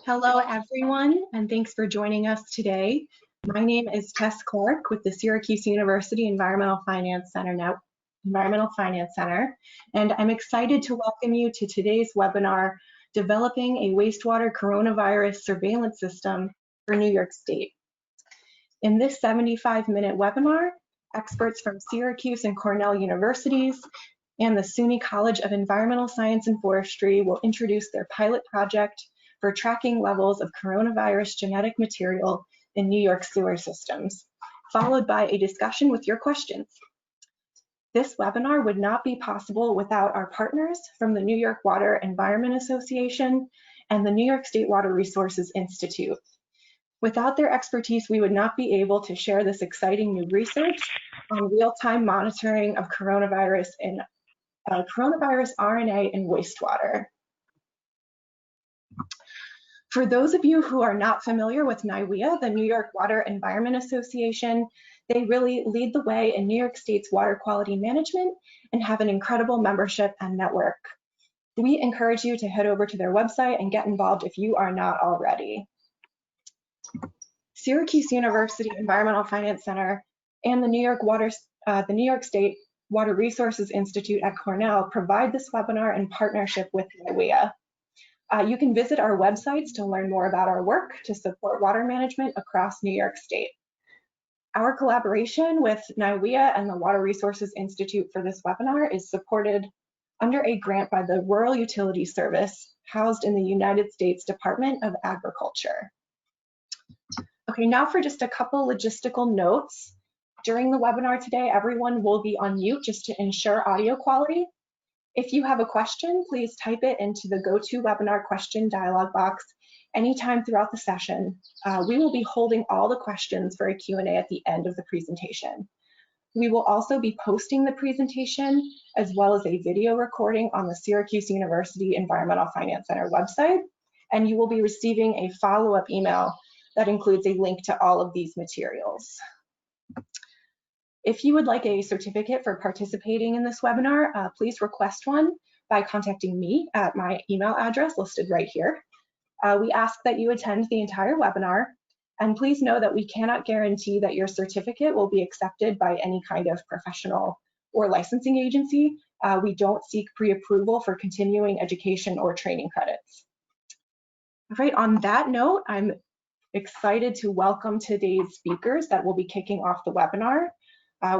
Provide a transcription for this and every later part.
Hello, everyone, and thanks for joining us today. My name is Tess Clark with the Syracuse University Environmental Finance Center, and I'm excited to welcome you to today's webinar, Developing a Wastewater Coronavirus Surveillance System for New York State. In this 75-minute webinar, experts from Syracuse and Cornell Universities and the SUNY College of Environmental Science and Forestry will introduce their pilot project for tracking levels of coronavirus genetic material in New York sewer systems, followed by a discussion with your questions. This webinar would not be possible without our partners from the New York Water Environment Association and the New York State Water Resources Institute. Without their expertise, we would not be able to share this exciting new research on real-time monitoring of coronavirus RNA in wastewater. For those of you who are not familiar with NYWEA, the New York Water Environment Association, they really lead the way in New York State's water quality management and have an incredible membership and network. We encourage you to head over to their website and get involved if you are not already. Syracuse University Environmental Finance Center and the New York State Water Resources Institute at Cornell provide this webinar in partnership with NYWEA. You can visit our websites to learn more about our work to support water management across New York State. Our collaboration with NYWEA and the Water Resources Institute for this webinar is supported under a grant by the Rural Utilities Service housed in the United States Department of Agriculture. Okay, now for just a couple logistical notes. During the webinar today, everyone will be on mute just to ensure audio quality. If you have a question, please type it into the GoToWebinar question dialog box anytime throughout the session. We will be holding all the questions for a Q&A at the end of the presentation. We will also be posting the presentation as well as a video recording on the Syracuse University Environmental Finance Center website, and you will be receiving a follow-up email that includes a link to all of these materials. If you would like a certificate for participating in this webinar, please request one by contacting me at my email address listed right here. We ask that you attend the entire webinar, and please know that we cannot guarantee that your certificate will be accepted by any kind of professional or licensing agency. We don't seek pre-approval for continuing education or training credits. All right, on that note, I'm excited to welcome today's speakers that will be kicking off the webinar.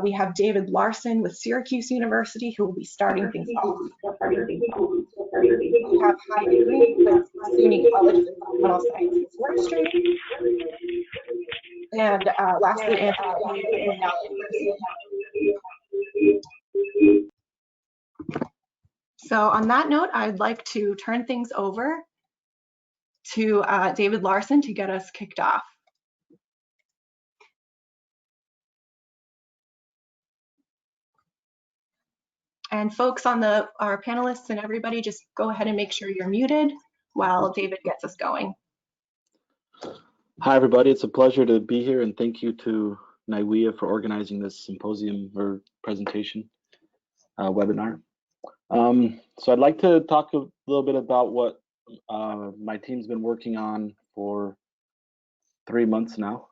We have David Larson with Syracuse University, who will be starting things off. We have Heidi Green with SUNY College of Environmental Science and Forestry. And lastly, Anthony. So on that note, I'd like to turn things over to David Larson to get us kicked off. And folks on our panelists and everybody, just go ahead and make sure you're muted while David gets us going. Hi, everybody. It's a pleasure to be here, and thank you to NYWEA for organizing this symposium or presentation webinar. So I'd like to talk a little bit about what my team's been working on for 3 months now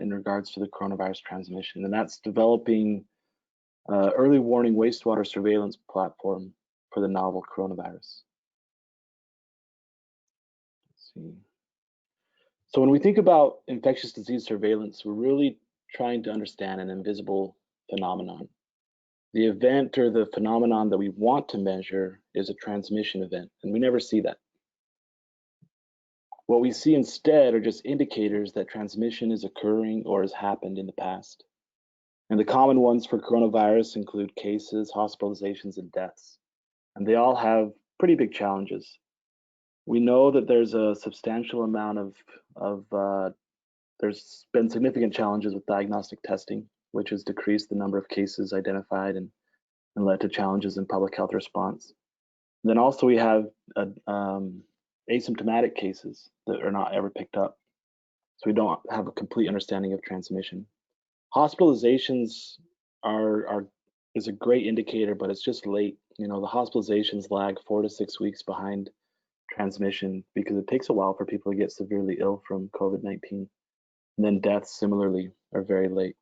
in regards to the coronavirus transmission, and that's developing early warning wastewater surveillance platform for the novel coronavirus. Let's see. So when we think about infectious disease surveillance, we're really trying to understand an invisible phenomenon. The event or the phenomenon that we want to measure is a transmission event, and we never see that. What we see instead are just indicators that transmission is occurring or has happened in the past. And the common ones for coronavirus include cases, hospitalizations, and deaths. And they all have pretty big challenges. We know that there's a substantial amount there's been significant challenges with diagnostic testing, which has decreased the number of cases identified and led to challenges in public health response. And then also we have asymptomatic cases that are not ever picked up. So we don't have a complete understanding of transmission. Hospitalizations is a great indicator, but it's just late. You know, the hospitalizations lag 4 to 6 weeks behind transmission because it takes a while for people to get severely ill from COVID-19. And then deaths similarly are very late.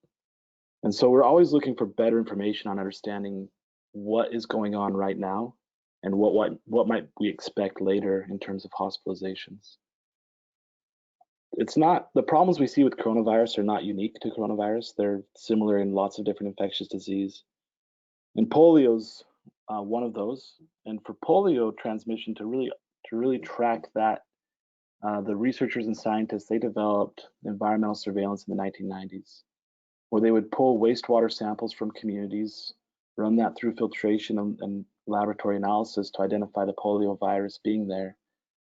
And so we're always looking for better information on understanding what is going on right now and what might we expect later in terms of hospitalizations. It's not, the problems we see with coronavirus are not unique to coronavirus. They're similar in lots of different infectious disease. And polio's one of those. And for polio transmission, to really track that, the researchers and scientists, they developed environmental surveillance in the 1990s, where they would pull wastewater samples from communities, run that through filtration and laboratory analysis to identify the polio virus being there.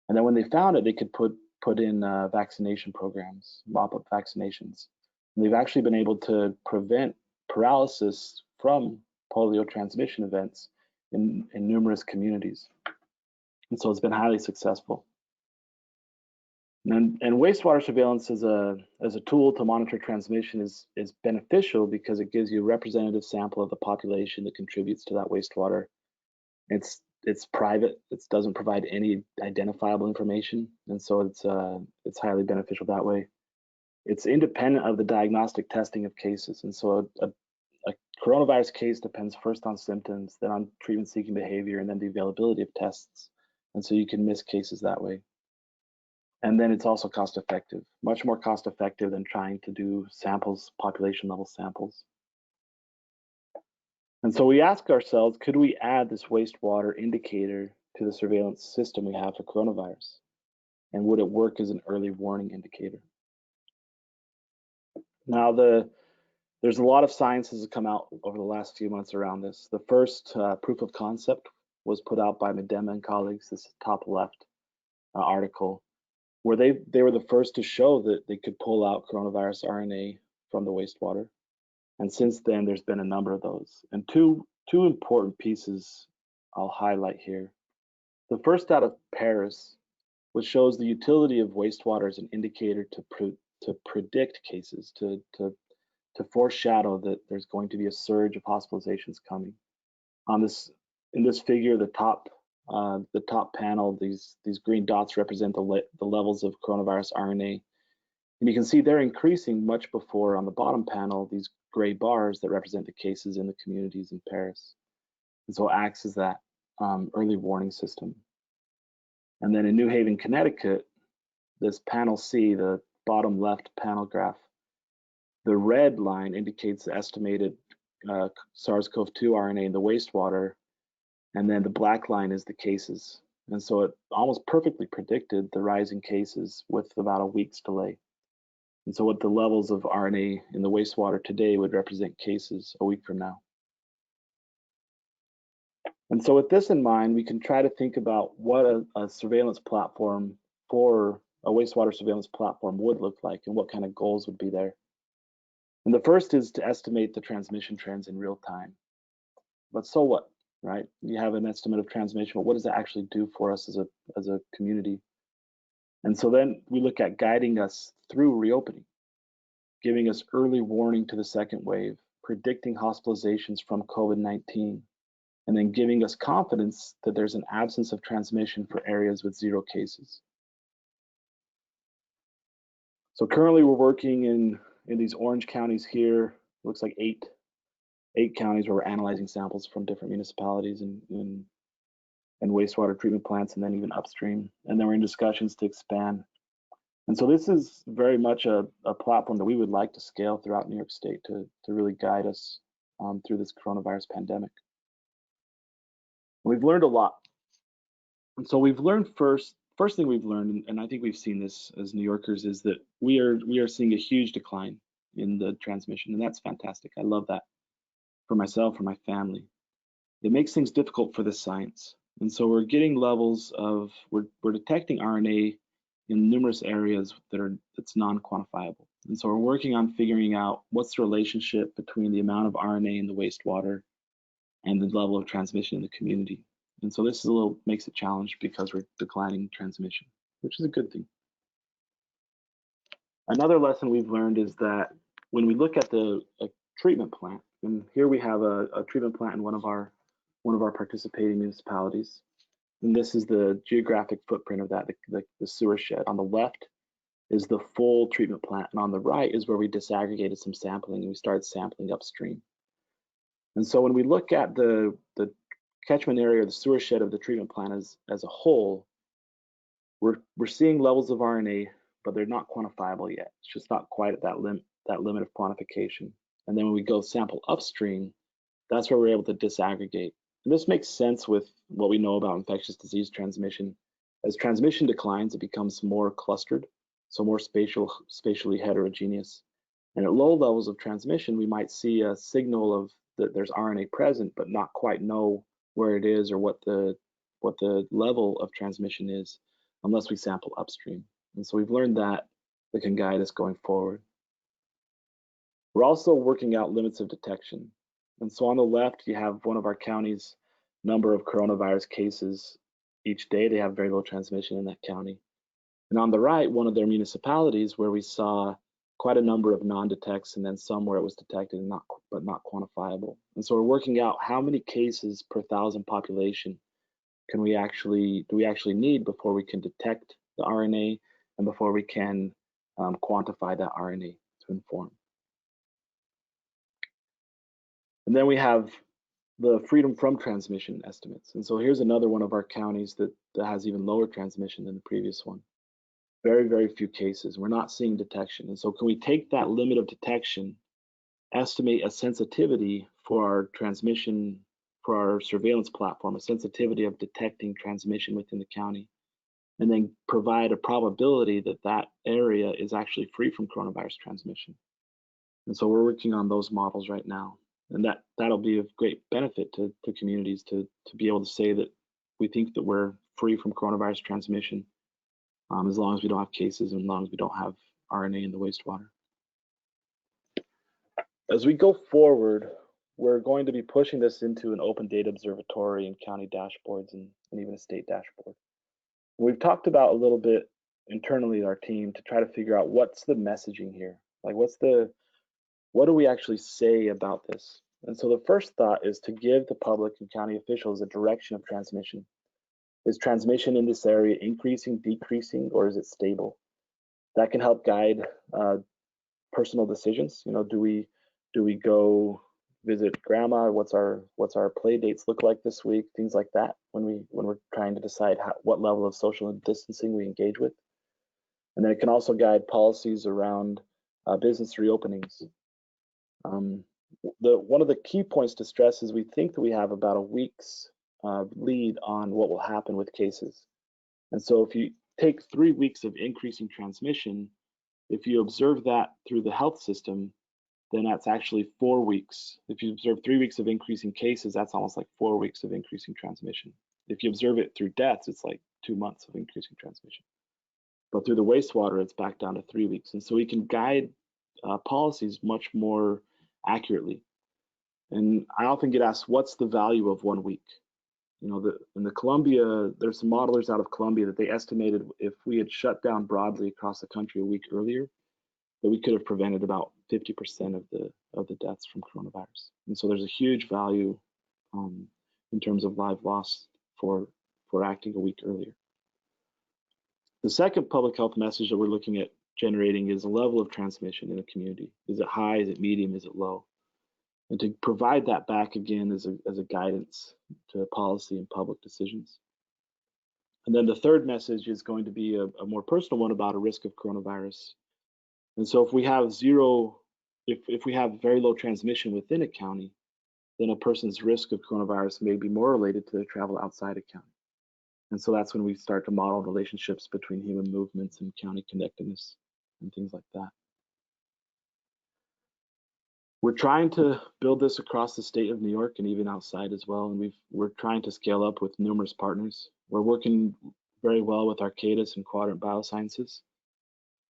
And then when they found it, they could put in vaccination programs, mop-up vaccinations. And they've actually been able to prevent paralysis from polio transmission events in numerous communities. And so it's been highly successful. And wastewater surveillance as a tool to monitor transmission is beneficial because it gives you a representative sample of the population that contributes to that wastewater. It's private. It doesn't provide any identifiable information, and so it's highly beneficial that way. It's independent of the diagnostic testing of cases, and so a coronavirus case depends first on symptoms, then on treatment-seeking behavior, and then the availability of tests. And so you can miss cases that way. And then it's also cost-effective, much more cost-effective than trying to do samples, population-level samples. And so we ask ourselves, could we add this wastewater indicator to the surveillance system we have for coronavirus? And would it work as an early warning indicator? Now, there's a lot of science that has come out over the last few months around this. The first proof of concept was put out by Medema and colleagues, this top left article, where they were the first to show that they could pull out coronavirus RNA from the wastewater. And since then, there's been a number of those. And two important pieces I'll highlight here. The first out of Paris, which shows the utility of wastewater as an indicator to predict cases, to foreshadow that there's going to be a surge of hospitalizations coming. In this figure, the top panel, these green dots represent the levels of coronavirus RNA. And you can see they're increasing much before, on the bottom panel, these gray bars that represent the cases in the communities in Paris. And so it acts as that early warning system. And then in New Haven, Connecticut, this panel C, the bottom left panel graph, the red line indicates the estimated SARS-CoV-2 RNA in the wastewater, and then the black line is the cases. And so it almost perfectly predicted the rising cases with about a week's delay. And so what the levels of RNA in the wastewater today would represent cases a week from now. And so with this in mind, we can try to think about what a surveillance platform for a wastewater surveillance platform would look like and what kind of goals would be there. And the first is to estimate the transmission trends in real time. But so what, right? You have an estimate of transmission, but what does that actually do for us as a community? And so then we look at guiding us through reopening, giving us early warning to the second wave, predicting hospitalizations from COVID-19, and then giving us confidence that there's an absence of transmission for areas with 0 cases. So currently we're working in these orange counties here. It looks like eight counties where we're analyzing samples from different municipalities and wastewater treatment plants, and then even upstream. And then we're in discussions to expand. And so this is very much a platform that we would like to scale throughout New York State to really guide us through this coronavirus pandemic. We've learned a lot. And so we've learned first thing we've learned, and I think we've seen this as New Yorkers, is that we are seeing a huge decline in the transmission, and that's fantastic. I love that for myself, for my family. It makes things difficult for the science. And so we're getting levels of, we're detecting RNA in numerous areas that's non-quantifiable. And so we're working on figuring out what's the relationship between the amount of RNA in the wastewater and the level of transmission in the community. And so this is makes it challenged because we're declining transmission, which is a good thing. Another lesson we've learned is that when we look at a treatment plant, and here we have a treatment plant in one of our participating municipalities, And this is the geographic footprint of that, the sewer shed. On the left is the full treatment plant, and on the right is where we disaggregated some sampling and we started sampling upstream. And so when we look at the catchment area or the sewer shed of the treatment plant as a whole, we're seeing levels of RNA, but they're not quantifiable yet. It's just not quite at that limit of quantification. And then when we go sample upstream, that's where we're able to disaggregate. And this makes sense with what we know about infectious disease transmission. As transmission declines, it becomes more clustered, so more spatially heterogeneous. And at low levels of transmission, we might see a signal of that there's RNA present, but not quite know where it is or what the level of transmission is unless we sample upstream. And so we've learned that can guide us going forward. We're also working out limits of detection. And so on the left, you have one of our counties' number of coronavirus cases each day. They have very low transmission in that county. And on the right, one of their municipalities where we saw quite a number of non-detects and then some where it was detected and but not quantifiable. And so we're working out how many cases per 1,000 population do we actually need before we can detect the RNA and before we can quantify that RNA to inform. And then we have the freedom from transmission estimates. And so here's another one of our counties that has even lower transmission than the previous one. Very, very few cases. We're not seeing detection. And so can we take that limit of detection, estimate a sensitivity for our transmission, for our surveillance platform, a sensitivity of detecting transmission within the county, and then provide a probability that that area is actually free from coronavirus transmission. And so we're working on those models right now. And that'll be of great benefit to communities to be able to say that we think that we're free from coronavirus transmission as long as we don't have cases and as long as we don't have RNA in the wastewater. As we go forward, we're going to be pushing this into an open data observatory and county dashboards and even a state dashboard. We've talked about a little bit internally our team to try to figure out what's the messaging here. Like what do we actually say about this? And so the first thought is to give the public and county officials a direction of transmission. Is transmission in this area increasing, decreasing, or is it stable? That can help guide personal decisions. You know, do we go visit grandma? What's our play dates look like this week? Things like that when we're trying to decide what level of social distancing we engage with. And then it can also guide policies around business reopenings. One of the key points to stress is we think that we have about a week's lead on what will happen with cases. And so if you take 3 weeks of increasing transmission, if you observe that through the health system, then that's actually 4 weeks. If you observe 3 weeks of increasing cases, that's almost like 4 weeks of increasing transmission. If you observe it through deaths, it's like 2 months of increasing transmission. But through the wastewater, it's back down to 3 weeks. And so we can guide policies much more accurately. And I often get asked, what's the value of 1 week? You know, in the Columbia, there's some modelers out of Columbia that they estimated if we had shut down broadly across the country a week earlier, that we could have prevented about 50% of the deaths from coronavirus. And so there's a huge value in terms of live loss for acting a week earlier. The second public health message that we're looking at generating is a level of transmission in a community. Is it high? Is it medium? Is it low? And to provide that back again as a guidance to policy and public decisions. And then the third message is going to be a more personal one about a risk of coronavirus. And so if we have if we have very low transmission within a county, then a person's risk of coronavirus may be more related to their travel outside a county. And so that's when we start to model relationships between human movements and county connectedness and things like that. We're trying to build this across the state of New York and even outside as well. And we're trying to scale up with numerous partners. We're working very well with Arcadis and Quadrant Biosciences.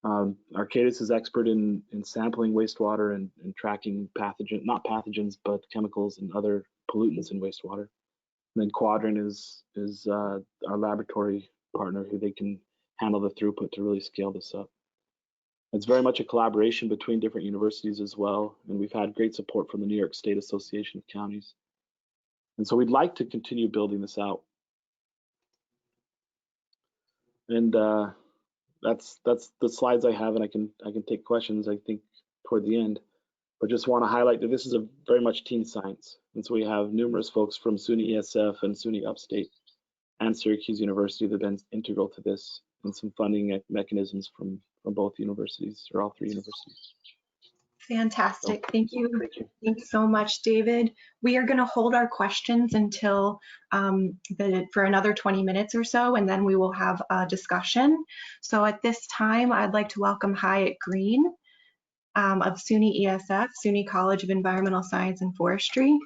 Arcadis is expert in sampling wastewater and tracking not pathogens, but chemicals and other pollutants in wastewater. And then Quadrant is our laboratory partner who they can handle the throughput to really scale this up. It's very much a collaboration between different universities as well, and we've had great support from the New York State Association of Counties. And so we'd like to continue building this out. And that's the slides I have, and I can take questions, I think, toward the end. But just want to highlight that this is a very much team science. And so we have numerous folks from SUNY ESF and SUNY Upstate and Syracuse University that have been integral to this, and some funding mechanisms from both universities, or all three universities. Fantastic. So, Thank you. Thanks so much, David. We are going to hold our questions until for another 20 minutes or so, and then we will have a discussion. So at this time, I'd like to welcome Hyatt Green of SUNY ESF, SUNY College of Environmental Science and Forestry.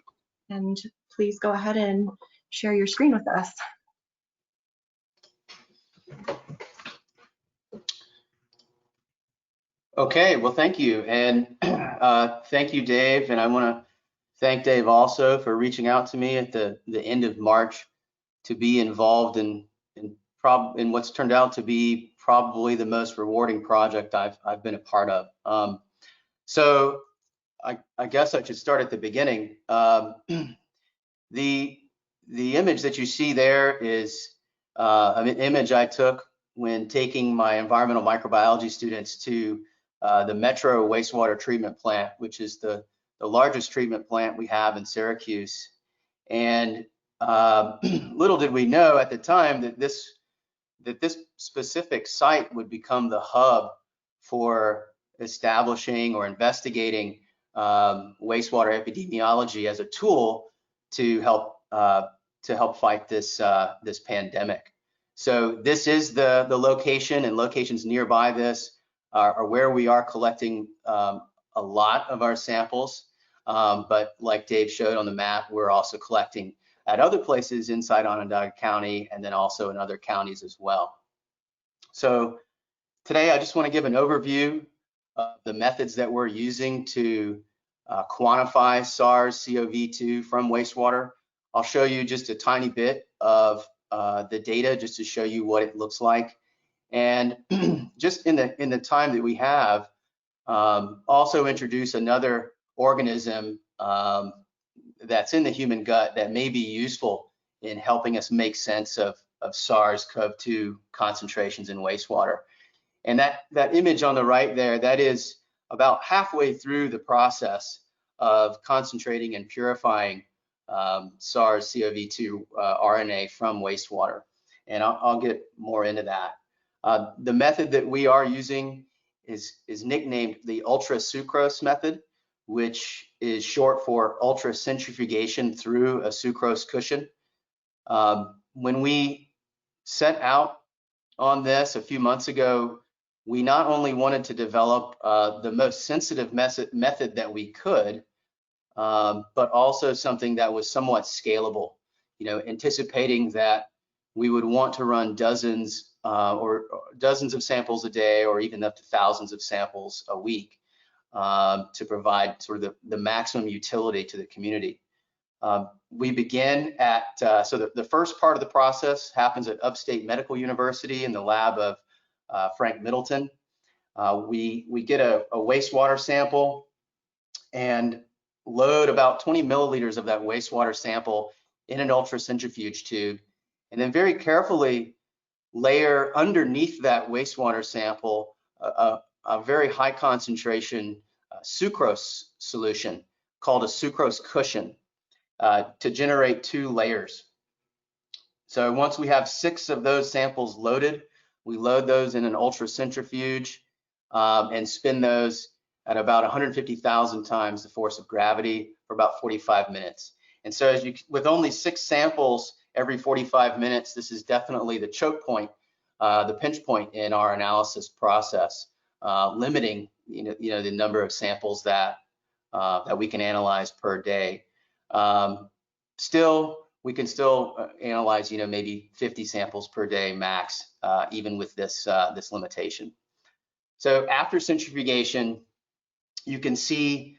And please go ahead and share your screen with us. Okay, well, thank you. And thank you, Dave. And I want to thank Dave also for reaching out to me at the end of March to be involved in what's turned out to be probably the most rewarding project I've been a part of. So I guess I should start at the beginning. The image that you see there is an image I took when taking my environmental microbiology students to the Metro Wastewater Treatment Plant, which is the largest treatment plant we have in Syracuse. And little did we know at the time that this specific site would become the hub for establishing or investigating wastewater epidemiology as a tool to help fight this pandemic. So this is the location, and locations nearby this are where we are collecting a lot of our samples. But like Dave showed on the map, we're also collecting at other places inside Onondaga County, and then also in other counties as well. So today I just want to give an overview of the methods that we're using to quantify SARS-CoV-2 from wastewater. I'll show you just a tiny bit of the data just to show you what it looks like. And just in the time that we have, also introduce another organism that's in the human gut that may be useful in helping us make sense of SARS-CoV-2 concentrations in wastewater. And that image on the right there, that is about halfway through the process of concentrating and purifying SARS-CoV-2 RNA from wastewater. And I'll get more into that. The method that we are using is nicknamed the ultrasucrose method, which is short for ultracentrifugation through a sucrose cushion. When we set out on this a few months ago, we not only wanted to develop the most sensitive method that we could, but also something that was somewhat scalable, anticipating that we would want to run dozens of samples a day, or even up to thousands of samples a week, to provide sort of the maximum utility to the community. We begin at, so the first part of the process happens at Upstate Medical University in the lab of Frank Middleton. We get a wastewater sample and load about 20 milliliters of that wastewater sample in an ultracentrifuge tube, and then very carefully layer underneath that wastewater sample a very high concentration sucrose solution called a sucrose cushion to generate 2 layers. So once we have 6 of those samples loaded, we load those in an ultracentrifuge and spin those at about 150,000 times the force of gravity for about 45 minutes. And so with only 6 samples every 45 minutes, this is definitely the choke point, the pinch point in our analysis process, limiting the number of samples that we can analyze per day. We can still analyze maybe 50 samples per day max, even with this limitation. So after centrifugation, you can see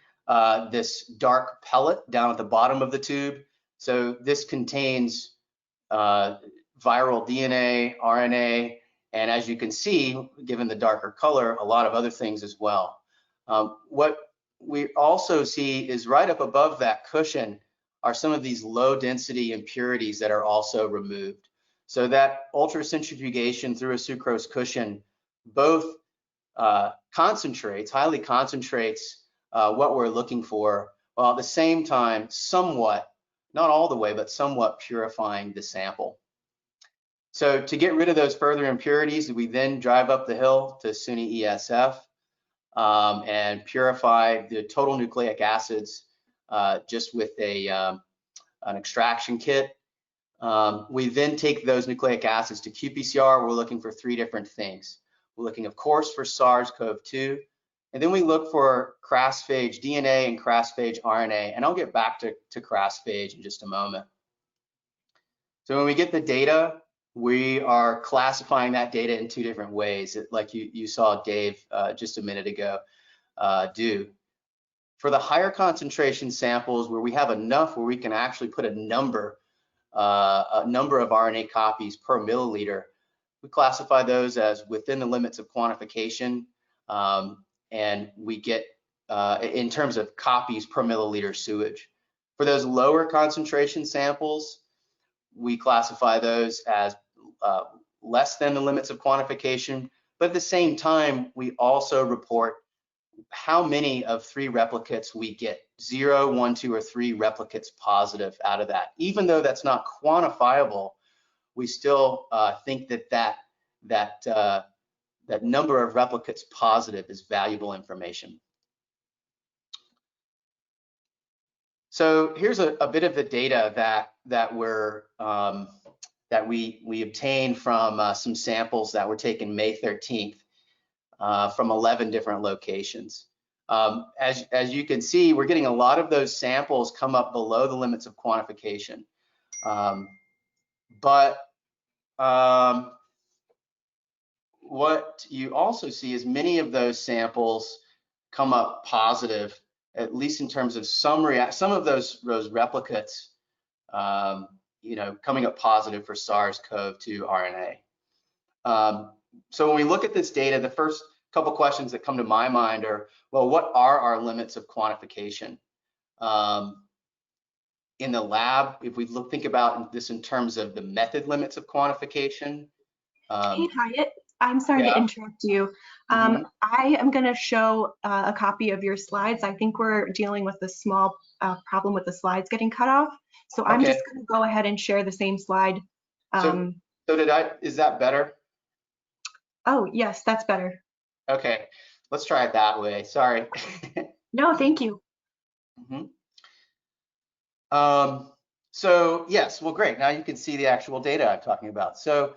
this dark pellet down at the bottom of the tube. So this contains viral DNA, RNA, and as you can see, given the darker color, a lot of other things as well. What we also see is right up above that cushion are some of these low density impurities that are also removed. So that ultracentrifugation through a sucrose cushion both highly concentrates what we're looking for, while at the same time somewhat, not all the way, but somewhat purifying the sample. So to get rid of those further impurities, we then drive up the hill to SUNY ESF and purify the total nucleic acids just with an extraction kit. We then take those nucleic acids to qPCR. We're looking for 3 different things. We're looking, of course, for SARS-CoV-2, and then we look for crassphage DNA and crassphage RNA, and I'll get back to crassphage in just a moment. So when we get the data, we are classifying that data in 2 different ways, like you saw Dave just a minute ago do. For the higher concentration samples where we have enough where we can actually put a number of RNA copies per milliliter, we classify those as within the limits of quantification, and we get in terms of copies per milliliter sewage. For those lower concentration samples, we classify those as less than the limits of quantification, but at the same time, we also report how many of 3 replicates we get, 0, 1, 2, or 3 replicates positive out of that. Even though that's not quantifiable, we still think that number of replicates positive is valuable information. So here's a bit of the data that we obtained from some samples that were taken May 13th from 11 different locations. As you can see, we're getting a lot of those samples come up below the limits of quantification. What you also see is many of those samples come up positive, at least in terms of some of those replicates, coming up positive for SARS-CoV-2 RNA. So when we look at this data, the first couple questions that come to my mind are, well, what are our limits of quantification? In the lab, if we think about this in terms of the method limits of quantification. Hey, Hyatt, I'm sorry to interrupt you. I am going to show a copy of your slides. I think we're dealing with a small problem with the slides getting cut off. So I'm just going to go ahead and share the same slide. So is that better? Oh, yes, that's better. Okay, let's try it that way. Sorry. No, thank you. So yes, well, great. Now you can see the actual data I'm talking about. So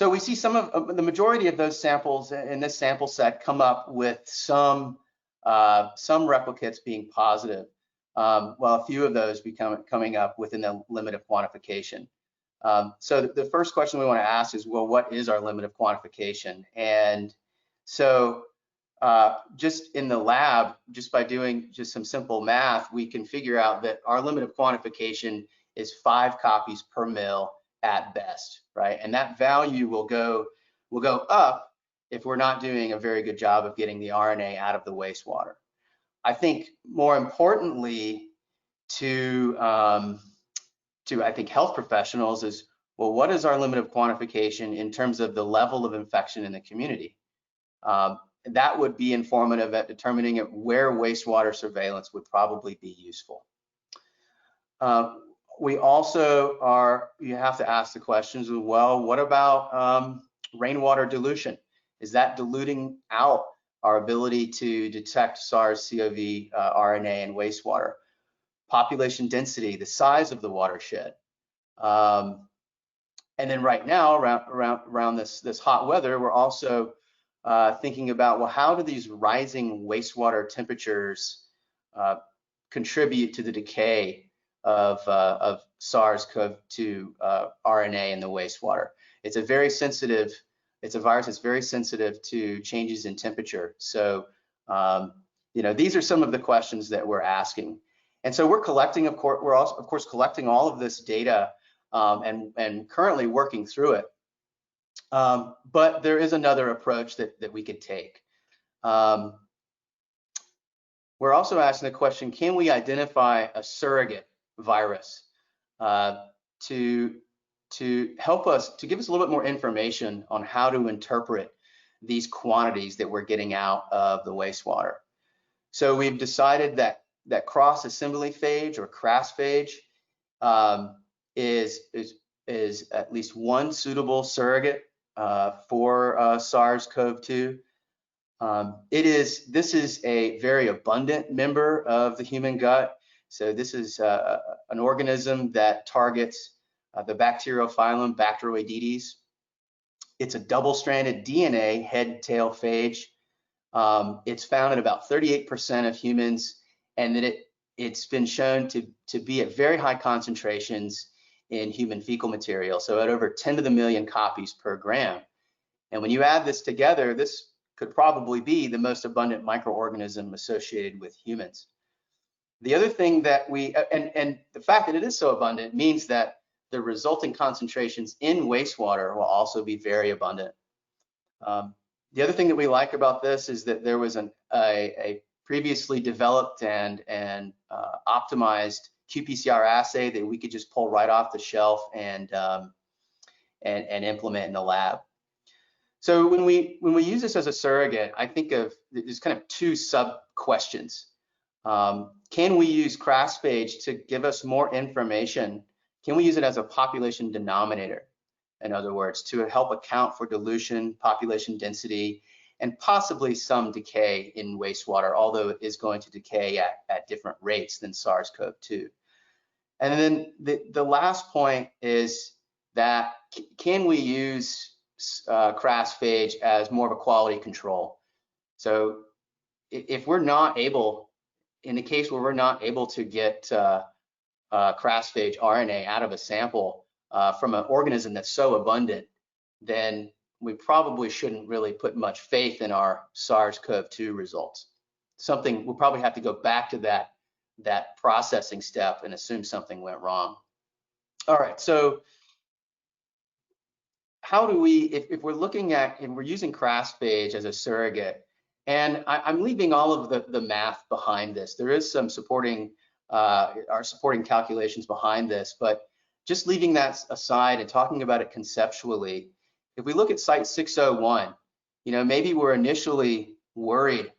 we see some of the majority of those samples in this sample set come up with some replicates being positive, while a few of those coming up within the limit of quantification. So the first question we want to ask is, well, what is our limit of quantification? And so just in the lab, just by doing just some simple math, we can figure out that our limit of quantification is 5 copies per mil at best, right? And that value will go up if we're not doing a very good job of getting the RNA out of the wastewater. I think more importantly to I think health professionals is, well, what is our limit of quantification in terms of the level of infection in the community? That would be informative at determining where wastewater surveillance would probably be useful. We also you have to ask the questions, well, what about rainwater dilution? Is that diluting out our ability to detect SARS-CoV RNA in wastewater? Population density, the size of the watershed. And then right now, around this hot weather, we're also thinking about, well, how do these rising wastewater temperatures contribute to the decay of SARS-CoV-2 RNA in the wastewater? It's a virus that's very sensitive to changes in temperature. So, these are some of the questions that we're asking. And so we're collecting, of course, collecting all of this data and currently working through it. But there is another approach that we could take. We're also asking the question, can we identify a surrogate virus to help us, to give us a little bit more information on how to interpret these quantities that we're getting out of the wastewater. So we've decided that cross-assembly phage or CRAS phage is at least one suitable surrogate for SARS-CoV-2. This is a very abundant member of the human gut. So this is an organism that targets the bacterial phylum Bacteroidetes. It's a double-stranded DNA head-tail phage. It's found in about 38% of humans, and that it's been shown to be at very high concentrations in human fecal material, so at over 10 to the million copies per gram. And when you add this together, this could probably be the most abundant microorganism associated with humans. The other thing that and the fact that it is so abundant means that the resulting concentrations in wastewater will also be very abundant. The other thing that we like about this is that there was a previously developed and optimized qPCR assay that we could just pull right off the shelf and implement in the lab. So when we use this as a surrogate, I think of there's kind of two sub questions. Can we use CRAS phage to give us more information? Can we use it as a population denominator? In other words, to help account for dilution, population density, and possibly some decay in wastewater, although it is going to decay at different rates than SARS-CoV-2. And then the last point is that can we use CRAS phage as more of a quality control? So if we're not able, in the case where we're not able to get CRAS phage RNA out of a sample from an organism that's so abundant, then we probably shouldn't really put much faith in our SARS-CoV-2 results. We'll probably have to go back to that processing step and assume something went wrong. All right, so how do we, if we're looking at, and we're using CRAS phage as a surrogate, and I'm leaving all of the math behind this. There is some supporting calculations behind this, but just leaving that aside and talking about it conceptually, if we look at site 601, maybe we're initially worried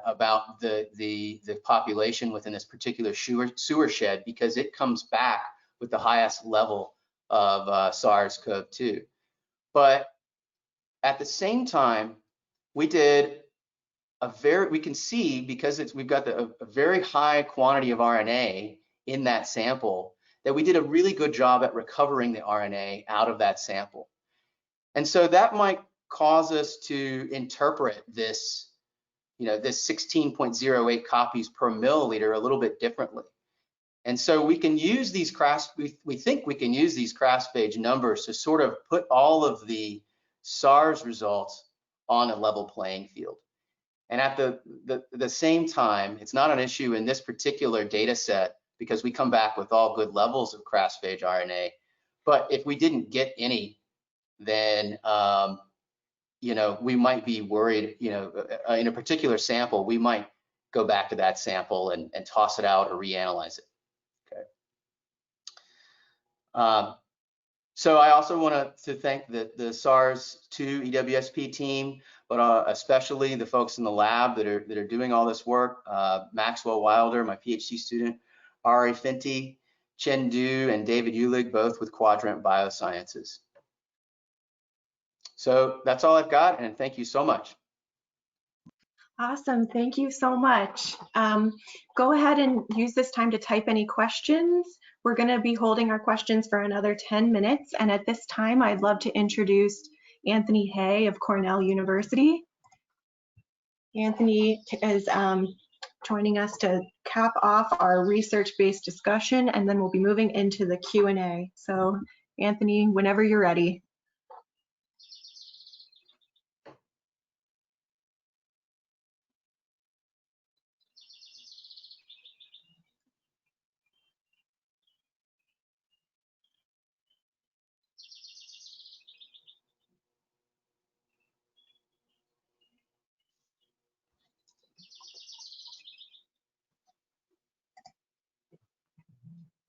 about the population within this particular sewer shed because it comes back with the highest level of SARS-CoV-2. But at the same time, we can see, because we've got a very high quantity of RNA in that sample, that we did a really good job at recovering the RNA out of that sample. And so that might cause us to interpret this, this 16.08 copies per milliliter a little bit differently. And so we can use these we think we can use these CRAS phage numbers to sort of put all of the SARS results on a level playing field. And at the same time, it's not an issue in this particular data set because we come back with all good levels of CRAS phage RNA. But if we didn't get any, then we might be worried. In a particular sample, we might go back to that sample and toss it out or reanalyze it. Okay. So I also want to thank the SARS-2 EWSP team, but especially the folks in the lab that are doing all this work. Maxwell Wilder, my PhD student, Ari Finty, Chen Du, and David Ulig, both with Quadrant Biosciences. So that's all I've got, and thank you so much. Awesome, thank you so much. Go ahead and use this time to type any questions. We're going to be holding our questions for another 10 minutes, and at this time, I'd love to introduce Anthony Hay of Cornell University. Anthony is joining us to cap off our research-based discussion, and then we'll be moving into the Q&A. So, Anthony, whenever you're ready.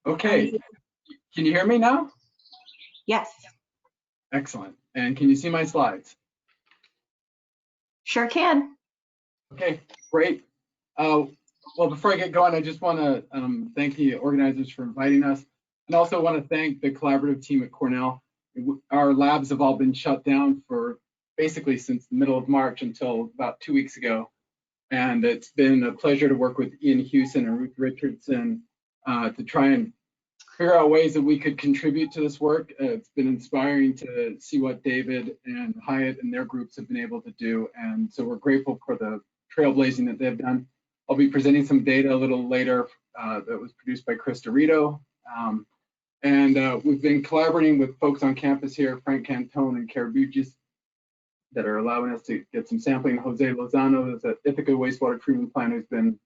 Okay, Can you hear me now? Yes, Excellent. And can you see my slides? sure can. Okay, great. Well, before I get going, I just want to thank the organizers for inviting us, and also want to thank the collaborative team at Cornell. Our labs have all been shut down for basically since the middle of March until about 2 weeks ago. And it's been a pleasure to work with Ian Hewson and Ruth Richardson to try and figure out ways that we could contribute to this work. It's been inspiring to see what David and Hyatt and their groups have been able to do. And so we're grateful for the trailblazing that they've done. I'll be presenting some data a little later that was produced by Chris Dorito. We've been collaborating with folks on campus here, Frank Cantone and Carabucci, that are allowing us to get some sampling. Jose Lozano is at Ithaca Wastewater Treatment Plant, who's been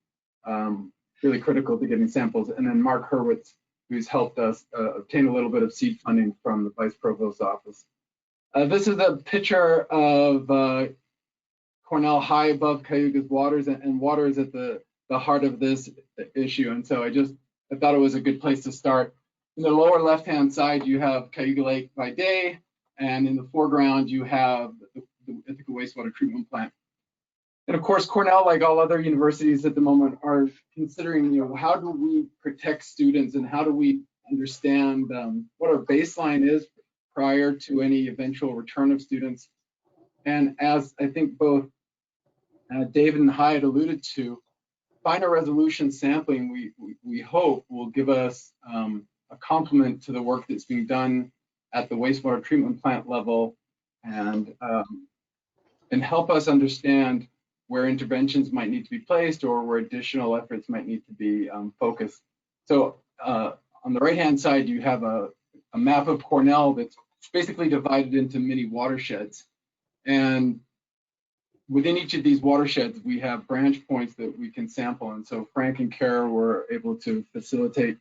really critical to getting samples. And then Mark Hurwitz, who's helped us obtain a little bit of seed funding from the Vice Provost's office. This is a picture of Cornell high above Cayuga's waters, and water is at the heart of this issue. And so I thought it was a good place to start. In the lower left-hand side, you have Cayuga Lake by day, and in the foreground, you have the Ithaca Wastewater Treatment Plant. And of course, Cornell, like all other universities at the moment, are considering, how do we protect students and how do we understand what our baseline is prior to any eventual return of students. And as I think both David and Hyatt alluded to, finer resolution sampling, we hope will give us a complement to the work that's being done at the wastewater treatment plant level and help us understand where interventions might need to be placed or where additional efforts might need to be focused. So on the right-hand side, you have a map of Cornell that's basically divided into mini watersheds. And within each of these watersheds, we have branch points that we can sample. And so Frank and Kara were able to facilitate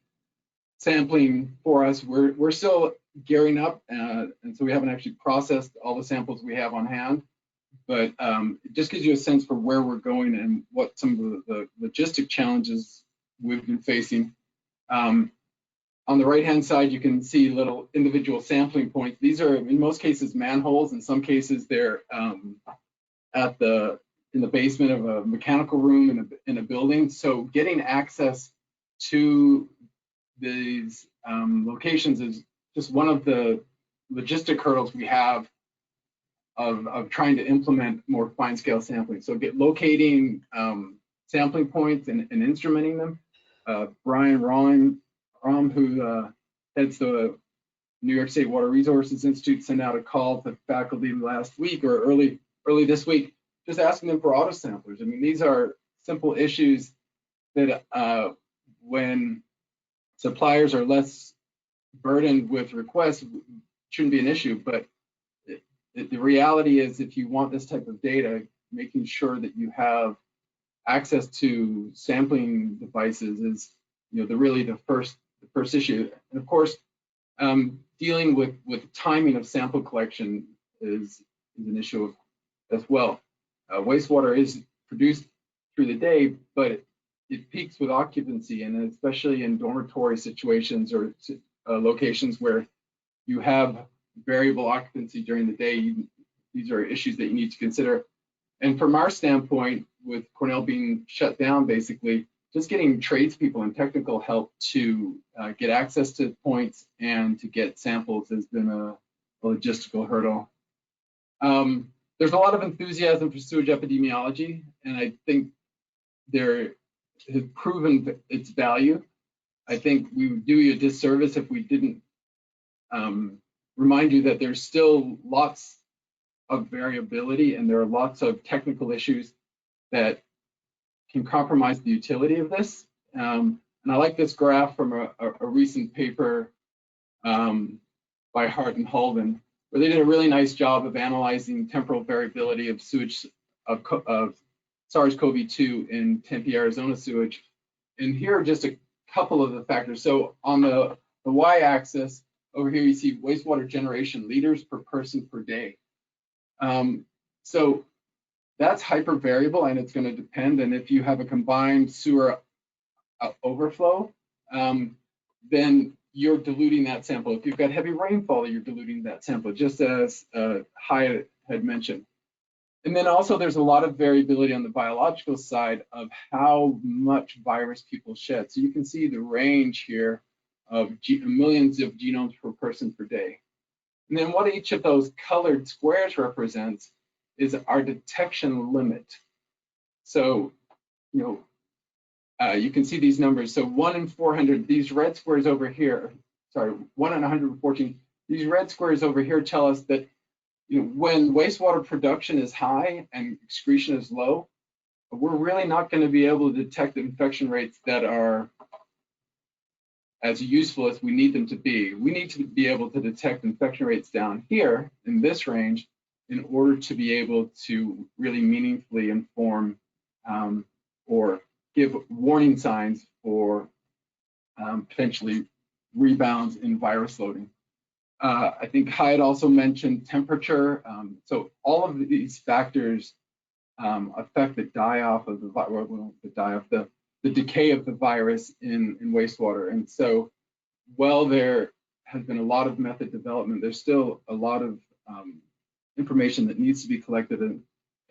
sampling for us. We're still gearing up, and so we haven't actually processed all the samples we have on hand. But it just gives you a sense for where we're going and what some of the logistic challenges we've been facing. On the right-hand side, you can see little individual sampling points. These are, in most cases, manholes. In some cases, they're in the basement of a mechanical room in a building. So getting access to these locations is just one of the logistic hurdles we have of trying to implement more fine-scale sampling. So locating sampling points and instrumenting them. Brian Rom, who heads the New York State Water Resources Institute, sent out a call to faculty last week or early this week, just asking them for auto samplers. I mean, these are simple issues that when suppliers are less burdened with requests, shouldn't be an issue. But the reality is, if you want this type of data, making sure that you have access to sampling devices is, the first issue. And of course, dealing with timing of sample collection is an issue as well. Wastewater is produced through the day, but it peaks with occupancy, and especially in dormitory situations or locations where you have variable occupancy during the day, these are issues that you need to consider. And from our standpoint, with Cornell being shut down, basically, just getting tradespeople and technical help to get access to points and to get samples has been a logistical hurdle. There's a lot of enthusiasm for sewage epidemiology, and I think there has proven its value. I think we would do you a disservice if we didn't remind you that there's still lots of variability and there are lots of technical issues that can compromise the utility of this. And I like this graph from a recent paper by Hart and Holden, where they did a really nice job of analyzing temporal variability of sewage of SARS-CoV-2 in Tempe, Arizona sewage. And here are just a couple of the factors. So on the y-axis, over here you see wastewater generation liters per person per day. So that's hyper variable, and it's going to depend. And if you have a combined sewer overflow, then you're diluting that sample. If you've got heavy rainfall, you're diluting that sample, just as Hyatt had mentioned. And then also there's a lot of variability on the biological side of how much virus people shed. So you can see the range here of millions of genomes per person per day. And then what each of those colored squares represents is our detection limit. So, you can see these numbers. So 1 in 400, these red squares over here, sorry, 1 in 114, these red squares over here tell us that when wastewater production is high and excretion is low, we're really not going to be able to detect infection rates that are as useful as we need them to be. We need to be able to detect infection rates down here in this range in order to be able to really meaningfully inform or give warning signs for potentially rebounds in virus loading. I think Hyatt also mentioned temperature. So all of these factors affect the die-off of the decay of the virus in wastewater. And so while there has been a lot of method development, there's still a lot of information that needs to be collected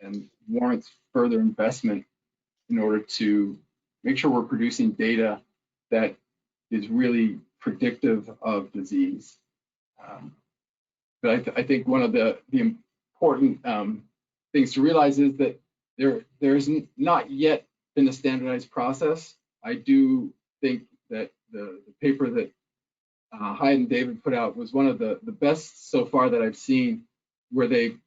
and warrants further investment in order to make sure we're producing data that is really predictive of disease. But I think one of the important things to realize is that there's not yet been a standardized process. I do think that the paper that Hyatt and David put out was one of the best so far that I've seen, where they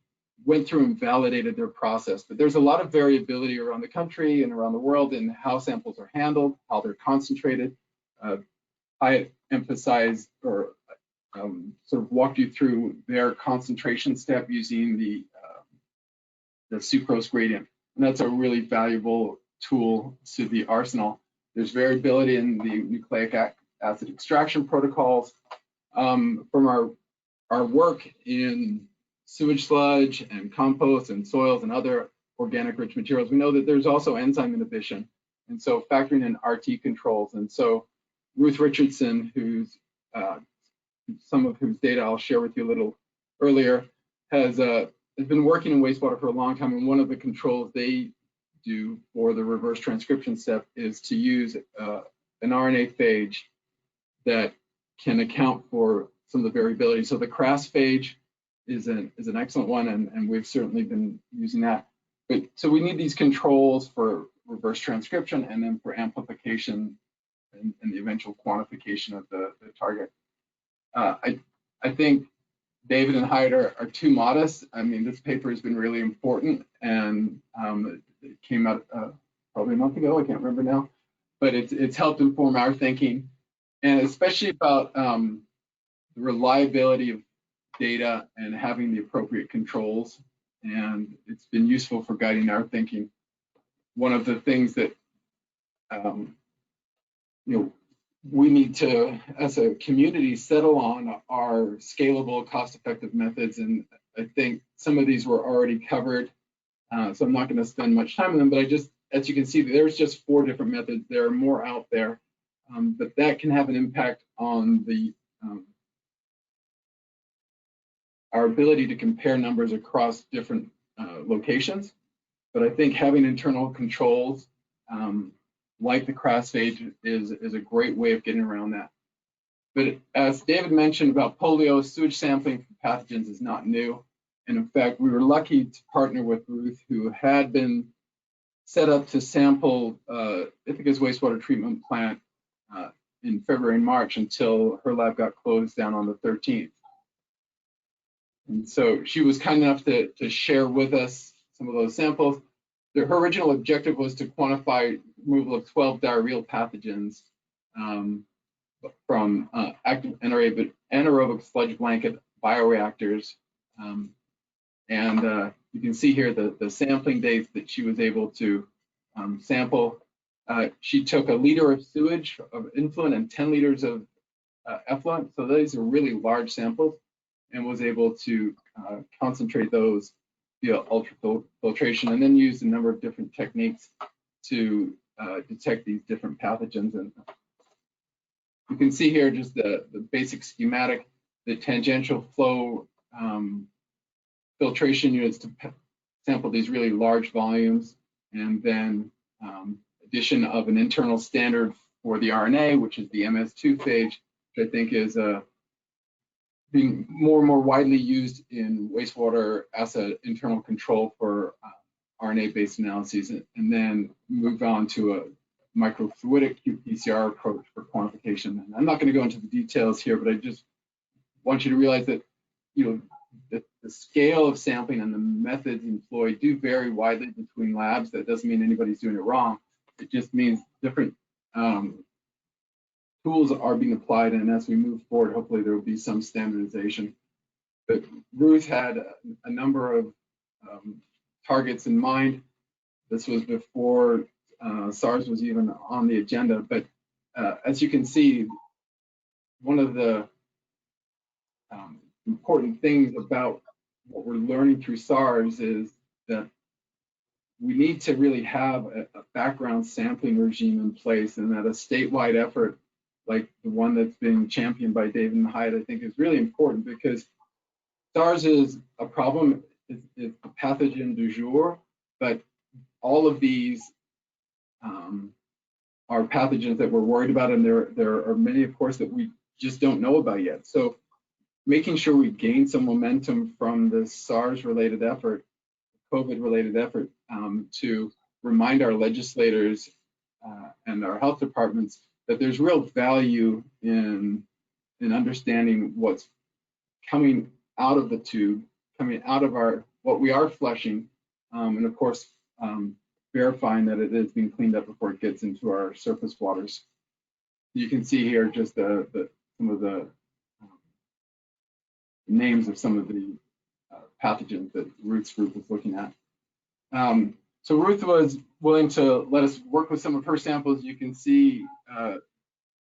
went through and validated their process. But there's a lot of variability around the country and around the world in how samples are handled, how they're concentrated. I emphasized or sort of walked you through their concentration step using the sucrose gradient. And that's a really valuable tool to the arsenal. There's variability in the nucleic acid extraction protocols. From our work in sewage sludge and compost and soils and other organic rich materials, we know that there's also enzyme inhibition. And so factoring in RT controls. And so Ruth Richardson, who's some of whose data I'll share with you a little earlier, has been working in wastewater for a long time. And one of the controls they do for the reverse transcription step is to use an RNA phage that can account for some of the variability. So the CRAS phage is an excellent one, and we've certainly been using that. But so we need these controls for reverse transcription and then for amplification and the eventual quantification of the target. I think David and Hyatt are too modest. I mean, this paper has been really important, and it came out probably a month ago. I can't remember now, but it's helped inform our thinking, and especially about the reliability of data and having the appropriate controls. And it's been useful for guiding our thinking. One of the things that we need to, as a community, settle on are scalable, cost-effective methods. And I think some of these were already covered, so I'm not going to spend much time on them. But as you can see, there's just 4 different methods. There are more out there, but that can have an impact on our ability to compare numbers across different locations. But I think having internal controls like the CRAS phage is a great way of getting around that. But as David mentioned about polio, sewage sampling for pathogens is not new. And in fact, we were lucky to partner with Ruth, who had been set up to sample Ithaca's wastewater treatment plant in February and March until her lab got closed down on the 13th. And so she was kind enough to share with us some of those samples. Her original objective was to quantify removal of 12 diarrheal pathogens from active anaerobic sludge blanket bioreactors. And you can see here the sampling dates that she was able to sample. She took 1 liter of sewage of influent and 10 liters of effluent. So these are really large samples, and was able to concentrate those via ultrafiltration, and then use a number of different techniques to detect these different pathogens. And You can see here just the basic schematic, the tangential flow filtration units to sample these really large volumes, and then addition of an internal standard for the RNA, which is the MS2 phage, which I think is being more and more widely used in wastewater as an internal control for RNA-based analyses, and then move on to a microfluidic qPCR approach for quantification. And I'm not going to go into the details here, but I just want you to realize that, you know, the scale of sampling and the methods employed do vary widely between labs. That doesn't mean anybody's doing it wrong. It just means different tools are being applied, and as we move forward, hopefully there will be some standardization. But Ruth had a number of targets in mind. This was before SARS was even on the agenda, but as you can see, one of the important things about what we're learning through SARS is that we need to really have a background sampling regime in place, and that a statewide effort like the one that's being championed by David and Hyatt, I think, is really important, because SARS is a problem, it's a pathogen du jour, but all of these are pathogens that we're worried about, and there are many, of course, that we just don't know about yet. So making sure we gain some momentum from this SARS-related effort, COVID-related effort, to remind our legislators and our health departments that there's real value in understanding what's coming out of the tube, coming out of what we are flushing, and of course, verifying that it is being cleaned up before it gets into our surface waters. You can see here just some of the names of some of the pathogens that Ruth's group was looking at. So Ruth was willing to let us work with some of her samples. You can see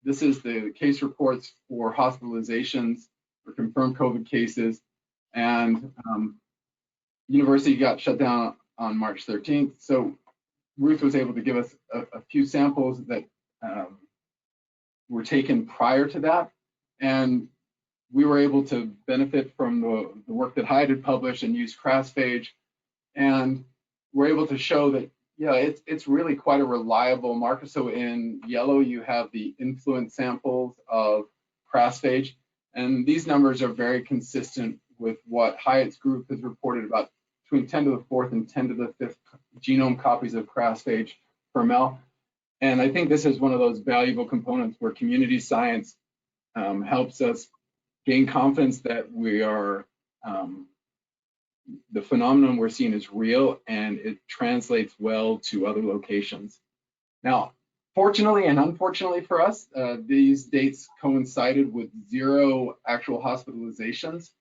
this is the case reports for hospitalizations for confirmed COVID cases, and university got shut down on March 13th. So Ruth was able to give us a few samples that were taken prior to that, and we were able to benefit from the work that Hyde had published and use CRAS-phage, and we're able to show that, yeah, it's really quite a reliable marker. So in yellow, you have the influent samples of CRAS-phage, and these numbers are very consistent with what Hyatt's group has reported, about between 10 to the 4th and 10 to the 5th genome copies of CRAS-phage per ml. And I think this is one of those valuable components where community science helps us gain confidence that we are, the phenomenon we're seeing is real, and it translates well to other locations. Now, fortunately and unfortunately for us, these dates coincided with 0 actual hospitalizations.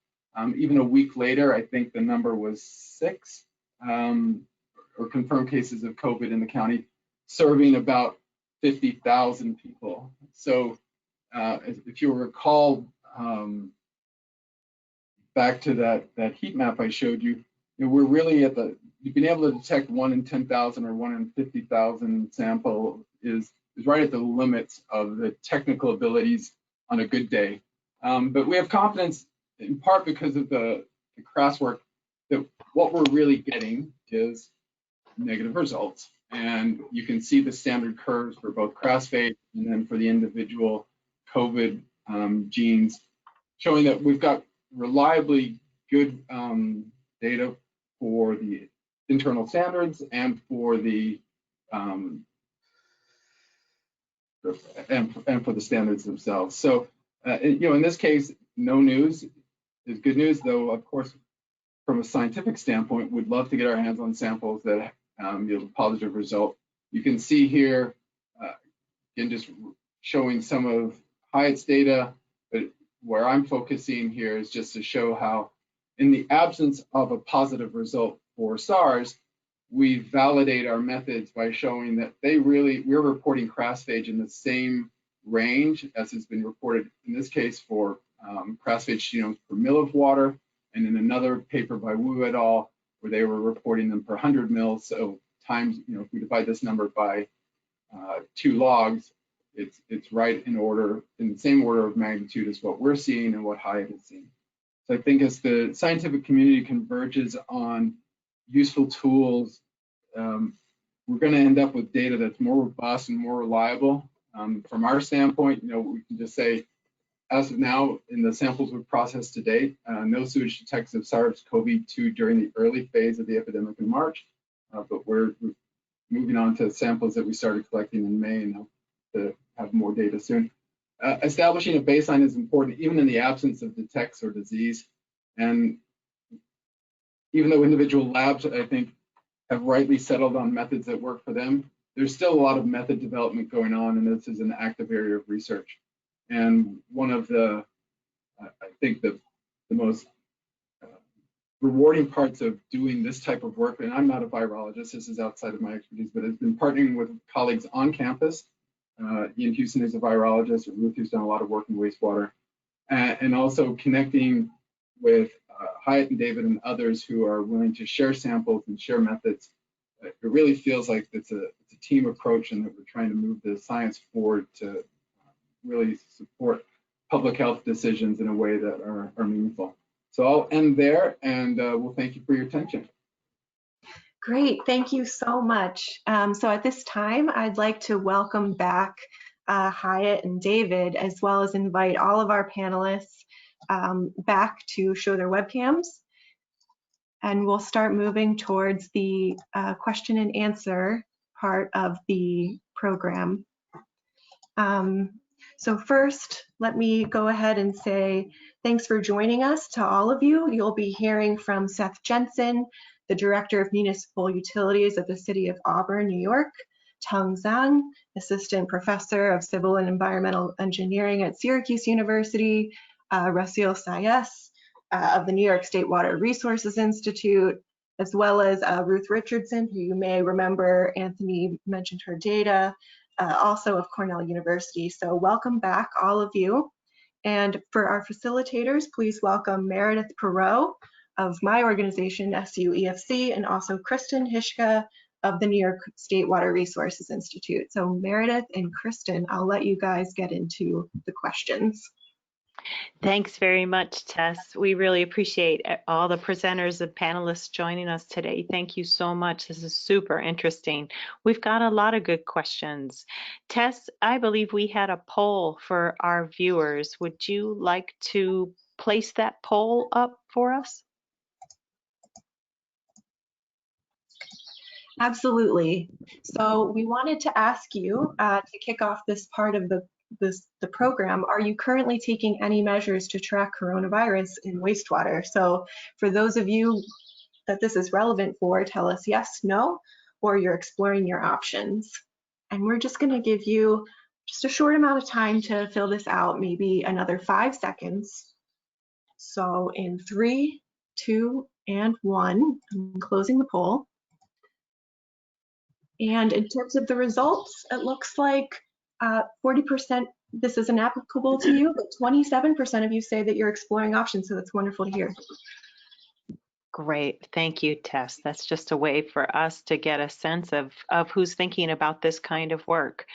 Even a week later, I think the number was 6 or confirmed cases of COVID in the county, serving about 50,000 people. So if you recall, back to that heat map I showed you, we're really at you've been able to detect 1 in 10,000 or 1 in 50,000 sample is right at the limits of the technical abilities on a good day. But we have confidence, in part because of the CRAS work, that what we're really getting is negative results. And you can see the standard curves for both CRAS-phage and then for the individual COVID genes, showing that we've got reliably good data for the internal standards and for the and for the standards themselves. So in this case, no news is good news, though. Of course, from a scientific standpoint, we'd love to get our hands on samples that yield a positive result. You can see here, again, just showing some of Hyatt's data, but where I'm focusing here is just to show how, in the absence of a positive result for SARS, we validate our methods by showing that we're reporting CRAS-phage in the same range as has been reported, in this case, for CRAS-phage genomes per mil of water, and in another paper by Wu et al., where they were reporting them per 100 mils. So times, if we divide this number by 2 logs, it's right in order, in the same order of magnitude as what we're seeing and what Hyatt is seeing. So I think as the scientific community converges on useful tools, we're going to end up with data that's more robust and more reliable. From our standpoint, we can just say, as of now, in the samples we've processed to date, no sewage detects of SARS-CoV-2 during the early phase of the epidemic in March, but we're moving on to samples that we started collecting in May and hope to have more data soon. Establishing a baseline is important, even in the absence of detects or disease. And even though individual labs, I think, have rightly settled on methods that work for them, there's still a lot of method development going on, and this is an active area of research. And one of the, I think, the most rewarding parts of doing this type of work, and I'm not a virologist, this is outside of my expertise, but it's been partnering with colleagues on campus. Ian Houston is a virologist, and Ruth, who's done a lot of work in wastewater, and also connecting with Hyatt and David and others who are willing to share samples and share methods. It really feels like it's a team approach, and that we're trying to move the science forward to really support public health decisions in a way that are meaningful. So I'll end there, and we'll thank you for your attention. Great, thank you so much. So at this time, I'd like to welcome back Hyatt and David, as well as invite all of our panelists back to show their webcams. And we'll start moving towards the question and answer part of the program. So first, let me go ahead and say thanks for joining us to all of you. You'll be hearing from Seth Jensen, the Director of Municipal Utilities at the City of Auburn, New York, Teng Zhang, Assistant Professor of Civil and Environmental Engineering at Syracuse University, Rasil Sayes of the New York State Water Resources Institute, as well as Ruth Richardson, who you may remember Anthony mentioned her data, also of Cornell University. So welcome back, all of you. And for our facilitators, please welcome Meredith Perot of my organization, SUEFC, and also Kristen Hishka of the New York State Water Resources Institute. So Meredith and Kristen, I'll let you guys get into the questions. Thanks very much, Tess. We really appreciate all the presenters and panelists joining us today. Thank you so much. This is super interesting. We've got a lot of good questions. Tess, I believe we had a poll for our viewers. Would you like to place that poll up for us? Absolutely. So we wanted to ask you to kick off this part of the program, are you currently taking any measures to track coronavirus in wastewater? So for those of you that this is relevant for, tell us yes, no, or you're exploring your options. And we're just going to give you just a short amount of time to fill this out, maybe another 5 seconds. So in 3, 2, and 1, I'm closing the poll. And in terms of the results, it looks like 40% this isn't applicable to you, but 27% of you say that you're exploring options, so that's wonderful to hear. Great, thank you, Tess. That's just a way for us to get a sense of who's thinking about this kind of work.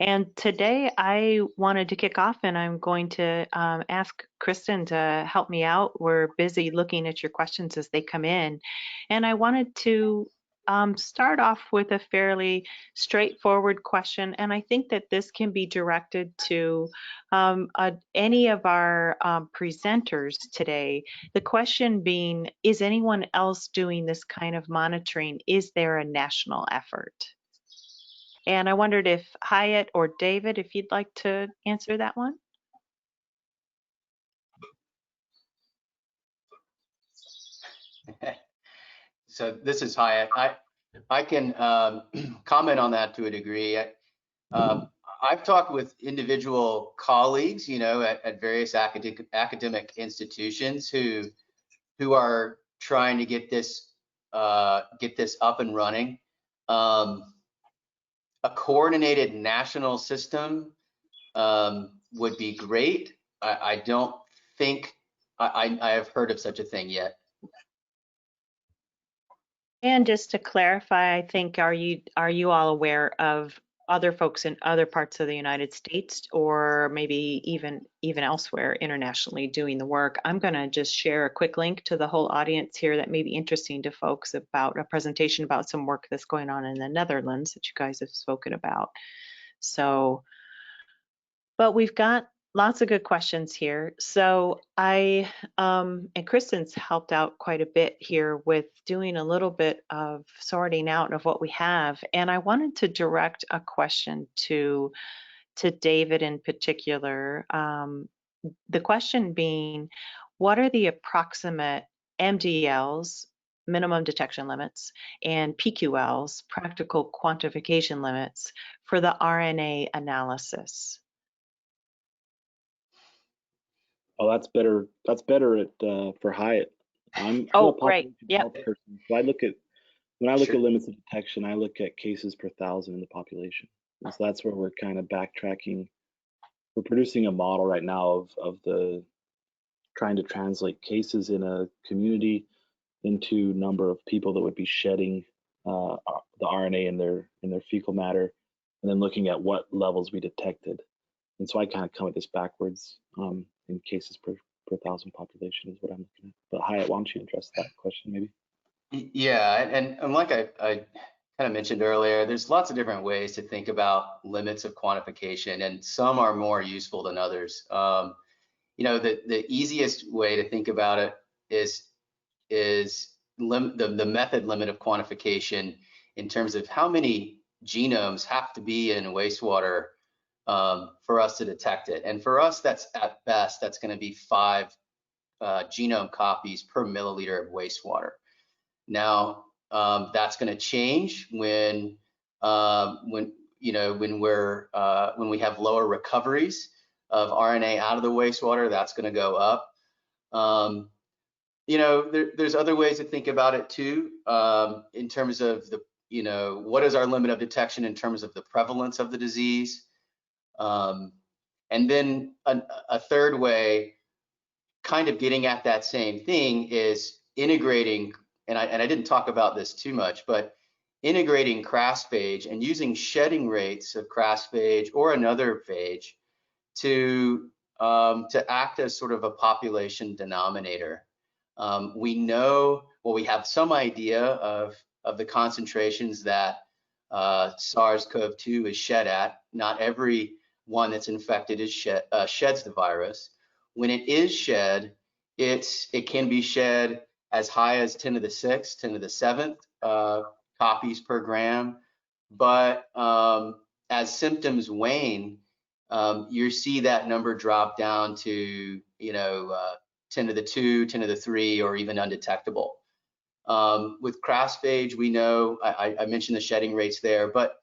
And today I wanted to kick off, and I'm going to ask Kristen to help me out. We're busy looking at your questions as they come in. And I wanted to start off with a fairly straightforward question, and I think that this can be directed to any of our presenters today. The question being, is anyone else doing this kind of monitoring? Is there a national effort? And I wondered if Hyatt or David, if you'd like to answer that one. So this is Hyatt. I can comment on that to a degree. I've talked with individual colleagues, at various academic institutions who are trying to get this up and running. A coordinated national system would be great. I don't think I have heard of such a thing yet. And just to clarify, I think, are you all aware of other folks in other parts of the United States, or maybe even elsewhere internationally doing the work. I'm going to just share a quick link to the whole audience here that may be interesting to folks about a presentation about some work that's going on in the Netherlands that you guys have spoken about. So, but we've got lots of good questions here. So and Kristen's helped out quite a bit here with doing a little bit of sorting out of what we have. And I wanted to direct a question to David in particular. The question being, what are the approximate MDLs, minimum detection limits, and PQLs, practical quantification limits, for the RNA analysis? Oh, that's better. That's better at for Hyatt. I'm Oh, a great. population Yep. health person, so when I look Sure. at limits of detection, I look at cases per thousand in the population. And so that's where we're kind of backtracking. We're producing a model right now of the trying to translate cases in a community into number of people that would be shedding the RNA in their fecal matter, and then looking at what levels we detected. And so I kind of come at this backwards in cases per thousand population is what I'm looking at. But Hyatt, why don't you address that question maybe? Yeah, and like I kind of mentioned earlier, there's lots of different ways to think about limits of quantification, and some are more useful than others. The easiest way to think about it is the method limit of quantification in terms of how many genomes have to be in wastewater for us to detect it. And for us, that's at best, that's going to be 5 genome copies per milliliter of wastewater. Now, that's going to change when we have lower recoveries of RNA out of the wastewater. That's going to go up. There's other ways to think about it too, in terms of what is our limit of detection in terms of the prevalence of the disease. And then a third way, kind of getting at that same thing, is integrating, and I didn't talk about this too much, but integrating crass phage and using shedding rates of crass phage or another phage to act as sort of a population denominator. We have some idea of the concentrations that SARS-CoV-2 is shed at. Not every one that's infected is sheds the virus. When it is shed, it can be shed as high as 10 to the 6th, 10 to the 7th copies per gram. But as symptoms wane, you see that number drop down to 10 to the 2, 10 to the 3, or even undetectable. With crass phage, we know I mentioned the shedding rates there, but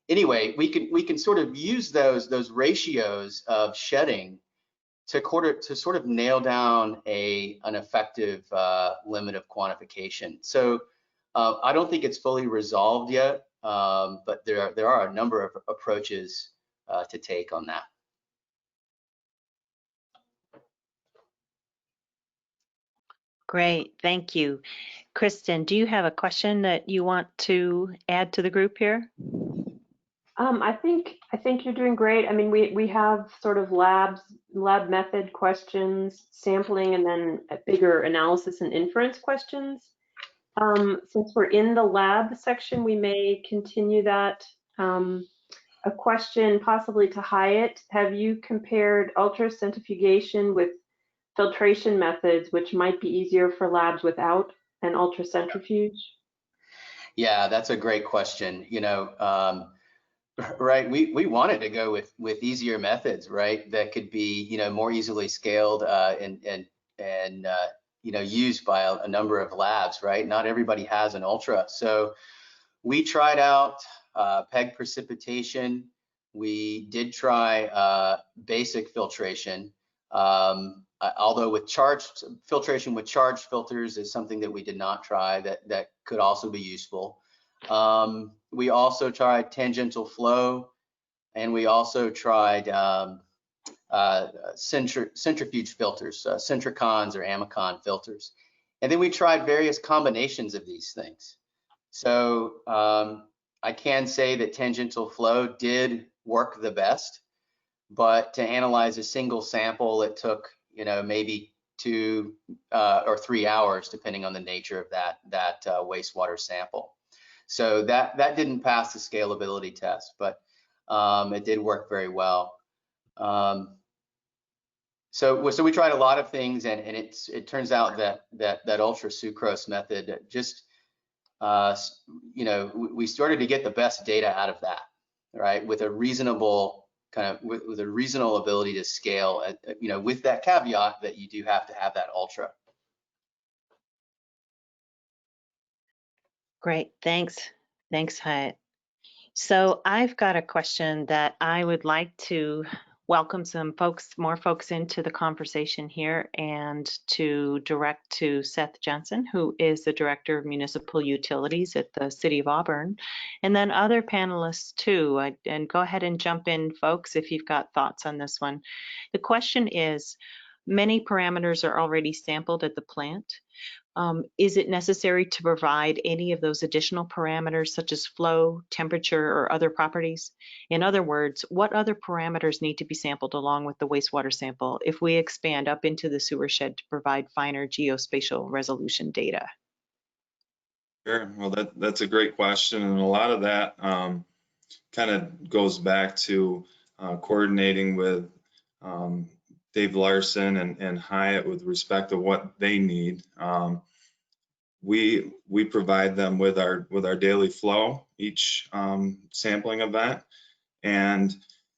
anyway, we can sort of use those ratios of shedding to sort of nail down an effective limit of quantification. So I don't think it's fully resolved yet, but there are a number of approaches to take on that. Great, thank you. Kristen, do you have a question that you want to add to the group here? I think you're doing great. I mean, we have sort of lab method questions, sampling, and then bigger analysis and inference questions. Since we're in the lab section, we may continue that. A question possibly to Hyatt: have you compared ultracentrifugation with filtration methods, which might be easier for labs without an ultracentrifuge? Yeah, that's a great question. Right, we wanted to go with easier methods, right, that could be more easily scaled and used by a number of labs, right? Not everybody has an ultra, so we tried out PEG precipitation. We did try basic filtration, although with charged filtration with charged filters is something that we did not try that could also be useful. We also tried tangential flow, and we also tried centrifuge filters, centricons or amicon filters. And then we tried various combinations of these things. So I can say that tangential flow did work the best, but to analyze a single sample, it took, you know, maybe 2 or 3 hours, depending on the nature of that wastewater sample. So that didn't pass the scalability test, but it did work very well. So we tried a lot of things, and it turns out that ultra sucrose method just, you know, we started to get the best data out of that, right? With a reasonable with a reasonable ability to scale, you know, with that caveat that you do have to have that ultra. Great, thanks. Thanks, Hyatt. So I've got a question that I would like to welcome some folks, more folks into the conversation here, and to direct to Seth Jensen, who is the Director of Municipal Utilities at the City of Auburn, and then other panelists too. And go ahead and jump in, folks, if you've got thoughts on this one. The question is, many parameters are already sampled at the plant. Is it necessary to provide any of those additional parameters such as flow, temperature, or other properties? In other words, what other parameters need to be sampled along with the wastewater sample if we expand up into the sewer shed to provide finer geospatial resolution data? Sure. Well, that's a great question, and a lot of that kind of goes back to coordinating with Dave Larson and Hyatt with respect to what they need. We provide them with our daily flow each sampling event, and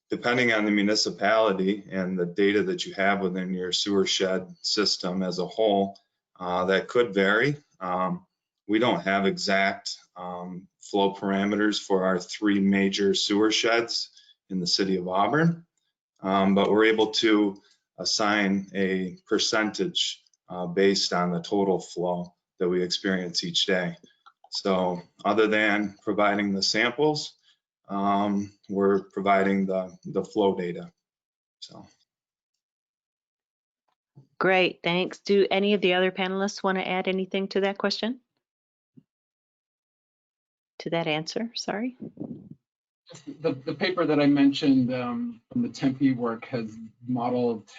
depending on the municipality and the data that you have within your sewer shed system as a whole, that could vary. We don't have exact flow parameters for our 3 major sewer sheds in the city of Auburn, but we're able to assign a percentage based on the total flow that we experience each day. So other than providing the samples, we're providing the flow data. So. Great, thanks. Do any of the other panelists want to add anything to that question? To that answer, sorry. The paper that I mentioned from the Tempe work has modeled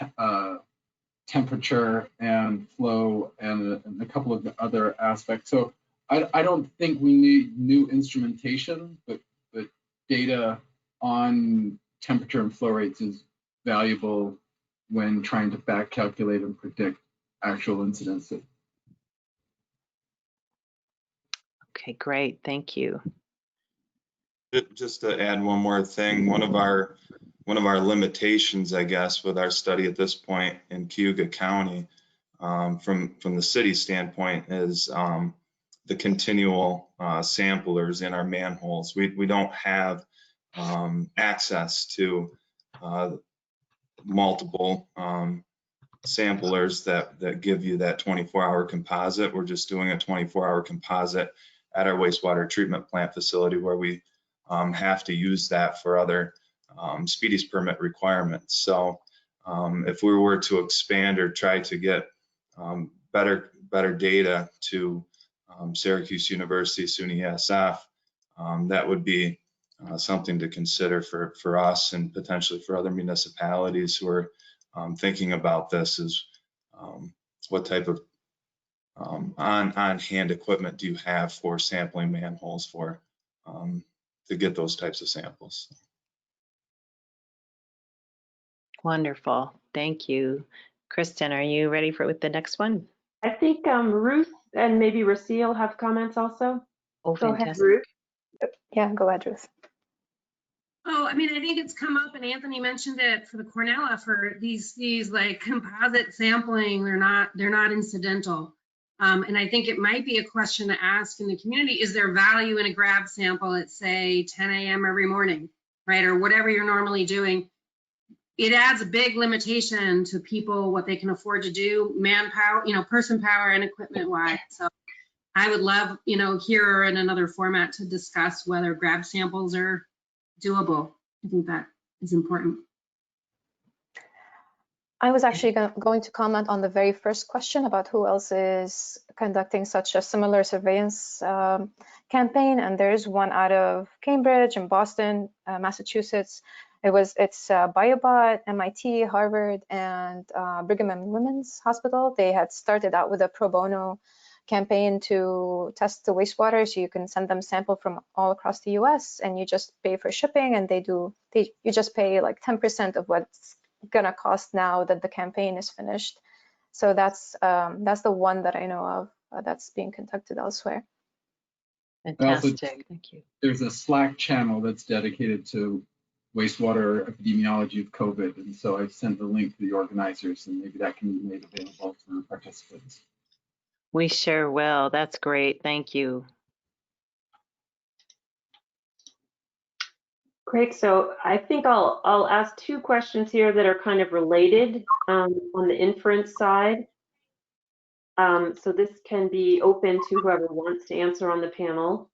temperature and flow and a couple of the other aspects. So I don't think we need new instrumentation, but data on temperature and flow rates is valuable when trying to back calculate and predict actual incidences. Okay, great, thank you. Just to add one more thing, one of our limitations, I guess, with our study at this point in Cayuga County, from the city standpoint, is the continual samplers in our manholes. We don't have access to multiple samplers that give you that 24-hour composite. We're just doing a 24-hour composite at our wastewater treatment plant facility, where we have to use that for other speedies permit requirements. So if we were to expand or try to get better data to Syracuse University, SUNY ESF, that would be something to consider for us and potentially for other municipalities who are thinking about this, is what type of on-hand equipment do you have for sampling manholes for to get those types of samples. Wonderful, thank you. Kristen, are you ready with the next one? I think Ruth and maybe Rasil have comments also. Oh, Go ahead, fantastic. Ruth. Yeah, go ahead, Ruth. Oh, I mean, I think it's come up, and Anthony mentioned it for the Cornell effort. These like composite sampling, they're not incidental. And I think it might be a question to ask in the community: is there value in a grab sample at, say, 10 a.m. every morning, right, or whatever you're normally doing? It adds a big limitation to people, what they can afford to do, manpower, person power and equipment wise. So I would love, here in another format to discuss whether grab samples are doable. I think that is important. I was actually going to comment on the very first question about who else is conducting such a similar surveillance campaign, and there is one out of Cambridge and Boston, Massachusetts. It's BioBot, MIT, Harvard, and Brigham and Women's Hospital. They had started out with a pro bono campaign to test the wastewater, so you can send them sample from all across the U.S. and you just pay for shipping, and you just pay like 10% of what's gonna cost now that the campaign is finished. So that's the one that I know of that's being conducted elsewhere. Fantastic, thank you. There's a Slack channel that's dedicated to wastewater epidemiology of COVID, and so I sent the link to the organizers, and maybe that can be made available for participants. We sure will. That's great. Thank you. Great. So I think I'll ask two questions here that are kind of related on the inference side. So this can be open to whoever wants to answer on the panel.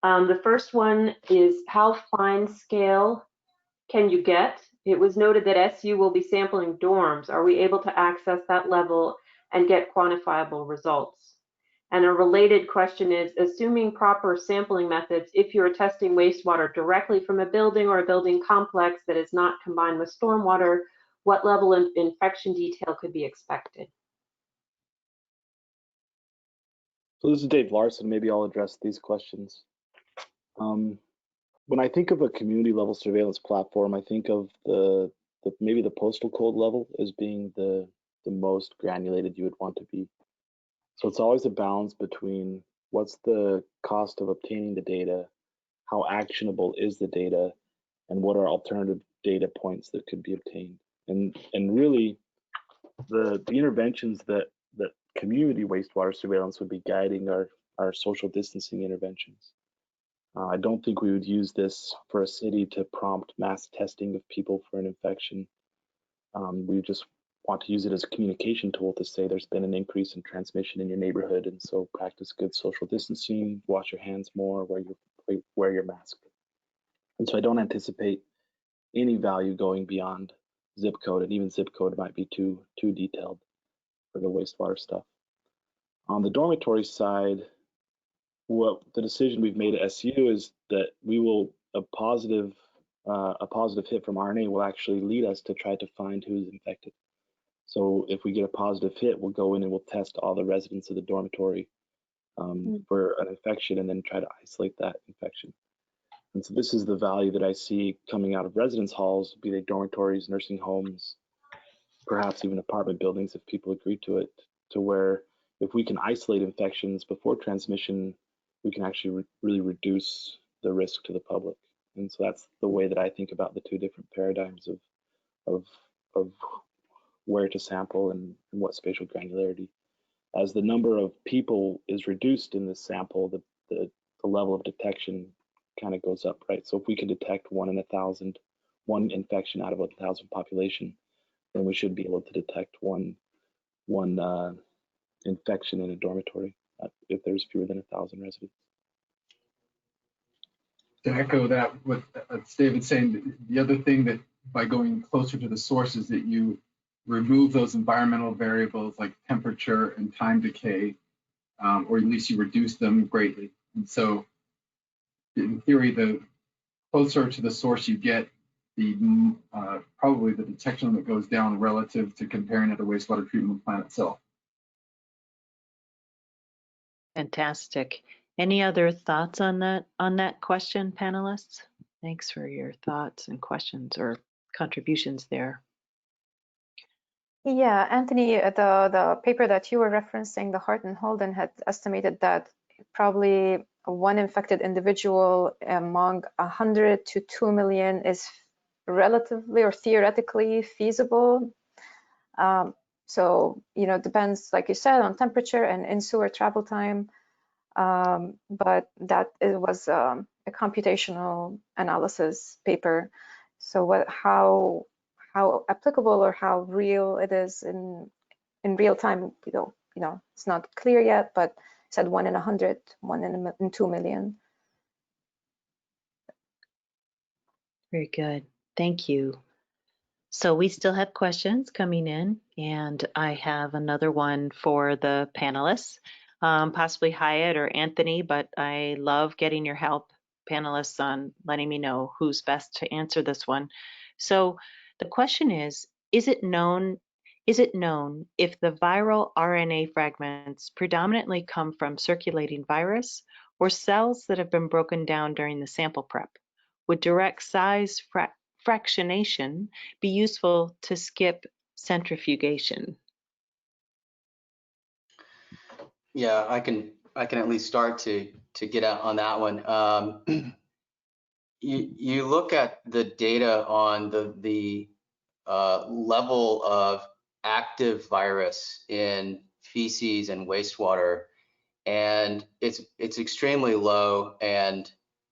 The first one is, how fine scale can you get? It was noted that SU will be sampling dorms. Are we able to access that level and get quantifiable results? And a related question is, assuming proper sampling methods, if you're testing wastewater directly from a building or a building complex that is not combined with stormwater, what level of infection detail could be expected? So this is Dave Larson. Maybe I'll address these questions. When I think of a community level surveillance platform, I think of maybe the postal code level as being the most granulated you would want to be. So it's always a balance between what's the cost of obtaining the data, how actionable is the data, and what are alternative data points that could be obtained. And really, the interventions that community wastewater surveillance would be guiding are social distancing interventions. I don't think we would use this for a city to prompt mass testing of people for an infection. We just want to use it as a communication tool to say there's been an increase in transmission in your neighborhood, and so practice good social distancing, wash your hands more, wear your mask. And so I don't anticipate any value going beyond zip code, and even zip code might be too detailed for the wastewater stuff. On the dormitory side, what the decision we've made at SU is that a positive hit from RNA will actually lead us to try to find who's infected. So if we get a positive hit, we'll go in and we'll test all the residents of the dormitory for an infection, and then try to isolate that infection. And so this is the value that I see coming out of residence halls, be they dormitories, nursing homes, perhaps even apartment buildings if people agree to it, to where if we can isolate infections before transmission, we can actually really reduce the risk to the public. And so that's the way that I think about the two different paradigms of where to sample and what spatial granularity. As the number of people is reduced in this sample, the level of detection kind of goes up, right? So if we can detect 1 in 1,000, one infection out of 1,000 population, then we should be able to detect one infection in a dormitory if there's fewer than 1,000 residents. To echo that, what David's saying, the other thing that by going closer to the source is that you remove those environmental variables like temperature and time decay, or at least you reduce them greatly. And so in theory, the closer to the source you get, the probably the detection that goes down relative to comparing it to wastewater treatment plant itself. Fantastic. Any other thoughts on that question, panelists? Thanks for your thoughts and questions or contributions there. Yeah, Anthony, the paper that you were referencing, the Hart and Holden had estimated that probably one infected individual among 100 to 2 million is relatively or theoretically feasible. So, it depends, like you said, on temperature and in-sewer travel time. But that it was a computational analysis paper. So how applicable or how real it is in real time, it's not clear yet, but it said 1 in 100, 1 in 2 million. Very good. Thank you. So we still have questions coming in, and I have another one for the panelists, possibly Hyatt or Anthony, but I love getting your help, panelists, on letting me know who's best to answer this one. So the question is it known if the viral RNA fragments predominantly come from circulating virus or cells that have been broken down during the sample prep? Would direct size fractionation be useful to skip centrifugation? Yeah, I can at least start to get out on that one. You look at the data on the level of active virus in feces and wastewater, and it's extremely low, and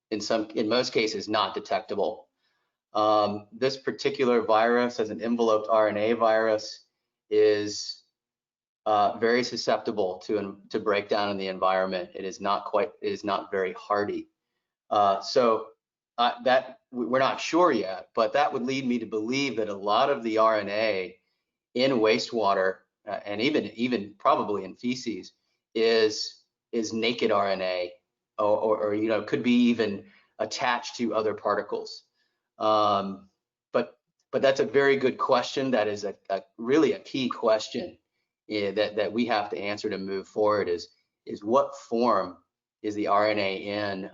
in most cases not detectable. This particular virus, as an enveloped RNA virus, is very susceptible to breakdown in the environment. It is not very hardy. So that we're not sure yet, but that would lead me to believe that a lot of the RNA in wastewater and even probably in feces is naked RNA, or you know, could be even attached to other particles. But that's a very good question. That is really a key question that we have to answer to move forward. Is what form is the RNA in?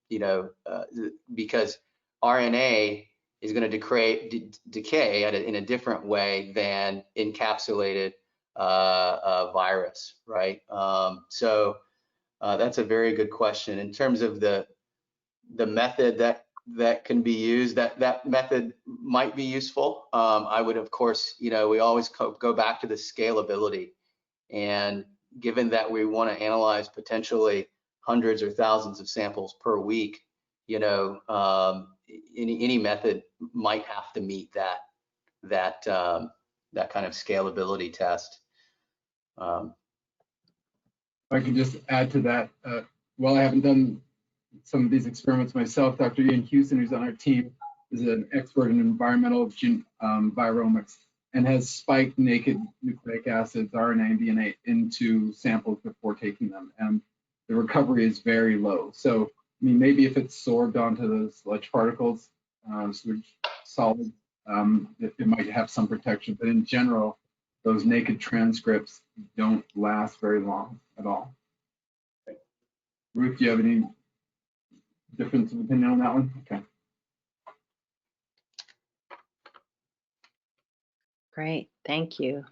You know, because RNA is going to decay in a different way than encapsulated virus, right? So that's a very good question. In terms of the method that can be used, that method might be useful. I would, of course, you know, we always go back to the scalability, and given that we want to analyze potentially hundreds or thousands of samples per week, you know, any method might have to meet that kind of scalability test. If I can just add to that, while I haven't done some of these experiments myself, Dr. Ian Houston, who's on our team, is an expert in environmental viromics and has spiked naked nucleic acids, RNA and DNA, into samples before taking them, and the recovery is very low. So, I mean, maybe if it's sorbed onto those sludge particles, sewage solids, it might have some protection, but in general, those naked transcripts don't last very long at all. Ruth, do you have any difference of opinion on that one? Okay. Great, thank you.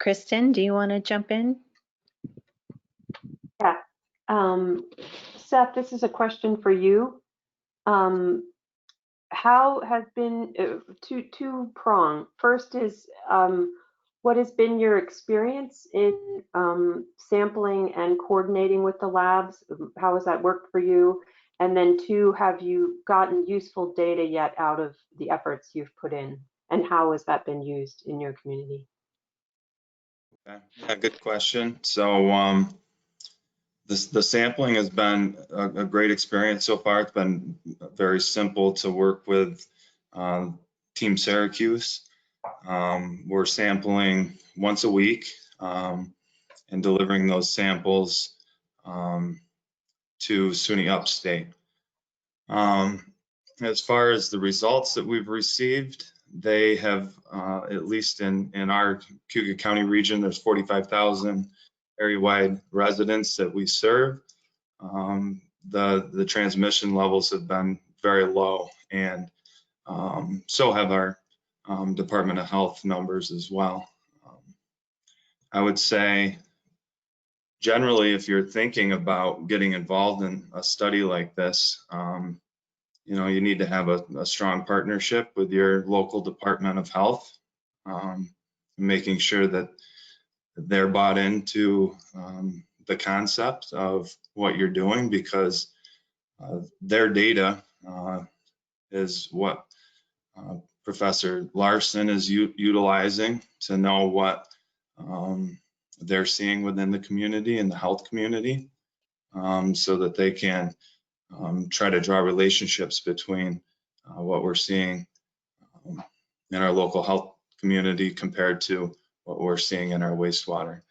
Kristen, do you want to jump in? Yeah. Seth, this is a question for you. How has been two-prong? First is, what has been your experience in sampling and coordinating with the labs? How has that worked for you? And then two, have you gotten useful data yet out of the efforts you've put in? And how has that been used in your community? Okay. Yeah, good question. So the sampling has been a great experience so far. It's been very simple to work with Team Syracuse. We're sampling once a week and delivering those samples to SUNY Upstate. As far as the results that we've received, they have, at least in our Cayuga County region, there's 45,000 area-wide residents that we serve. The transmission levels have been very low, and so have our Department of Health numbers as well. I would say, generally, if you're thinking about getting involved in a study like this, you know, you need to have a strong partnership with your local Department of Health, making sure that they're bought into the concept of what you're doing, because their data is what Professor Larson is utilizing to know what they're seeing within the community and the health community, so that they can try to draw relationships between what we're seeing in our local health community compared to what we're seeing in our wastewater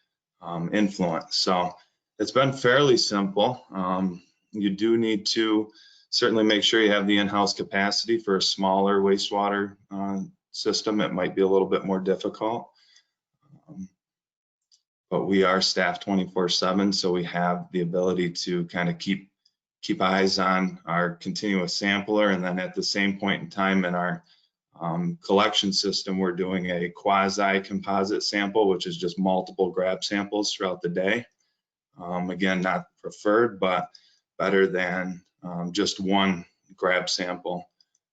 influence. So it's been fairly simple. You do need to certainly make sure you have the in-house capacity for a smaller wastewater system. It might be a little bit more difficult. But we are staffed 24/7, so we have the ability to kind of keep eyes on our continuous sampler, and then at the same point in time in our collection system, we're doing a quasi-composite sample, which is just multiple grab samples throughout the day. Again, not preferred, but better than just one grab sample,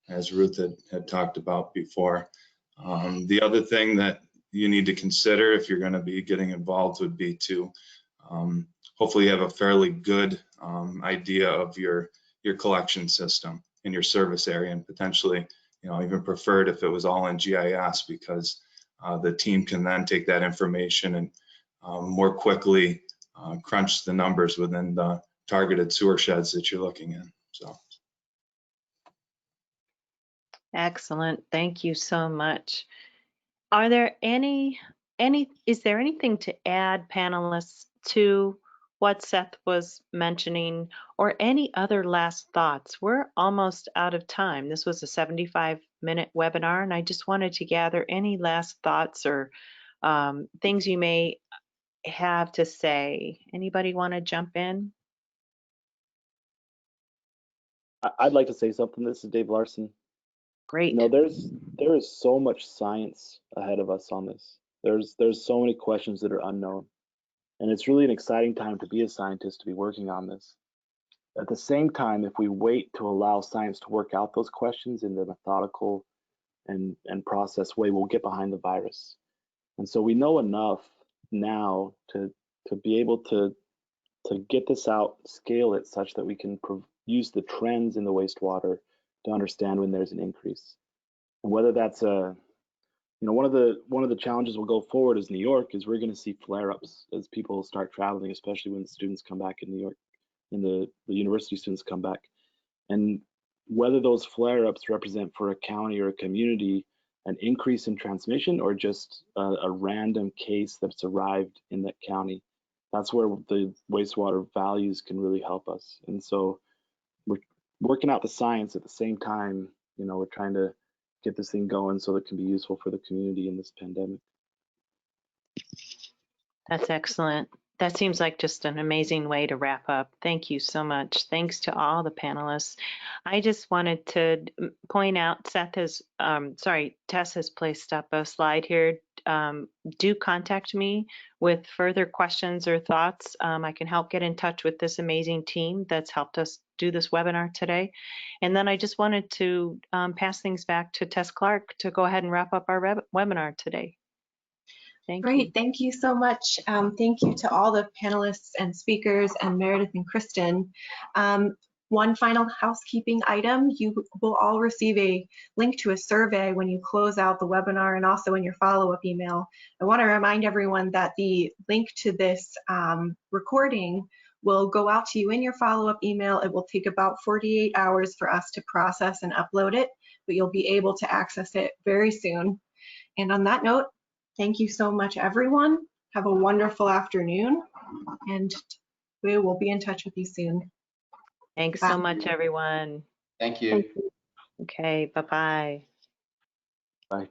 as Ruth had talked about before. The other thing that you need to consider if you're going to be getting involved would be to hopefully have a fairly good idea of your collection system in your service area, and potentially, even preferred if it was all in GIS, because the team can then take that information and more quickly crunch the numbers within the targeted sewer sheds that you're looking in. So. Excellent. Thank you so much. Are there is there anything to add, panelists, to what Seth was mentioning, or any other last thoughts? We're almost out of time. This was a 75-minute webinar, and I just wanted to gather any last thoughts or things you may have to say. Anybody want to jump in? I'd like to say something. This is Dave Larson. Great. There is so much science ahead of us on this. There's so many questions that are unknown, and it's really an exciting time to be a scientist, to be working on this. At the same time, if we wait to allow science to work out those questions in the methodical and process way, we'll get behind the virus. And so we know enough now to be able to get this out, scale it such that we can use the trends in the wastewater to understand when there's an increase. And whether that's one of the challenges we'll go forward as New York is we're going to see flare-ups as people start traveling, especially when the students come back in New York, and the university students come back. And whether those flare-ups represent for a county or a community an increase in transmission or just a random case that's arrived in that county, that's where the wastewater values can really help us. And so we're working out the science at the same time. We're trying to get this thing going so it can be useful for the community in this pandemic. That's excellent. That seems like just an amazing way to wrap up. Thank you so much. Thanks to all the panelists. I just wanted to point out, Tess has placed up a slide here. Do contact me with further questions or thoughts. I can help get in touch with this amazing team that's helped us do this webinar today. And then I just wanted to pass things back to Tess Clark to go ahead and wrap up our webinar today. Great, thank you so much. Thank you to all the panelists and speakers, and Meredith and Kristen. One final housekeeping item: you will all receive a link to a survey when you close out the webinar, and also in your follow-up email. I want to remind everyone that the link to this recording will go out to you in your follow-up email. It will take about 48 hours for us to process and upload it, but you'll be able to access it very soon. And on that note, thank you so much, everyone. Have a wonderful afternoon, and we will be in touch with you soon. Thanks so much, everyone. Thank you. Okay, bye-bye. Bye.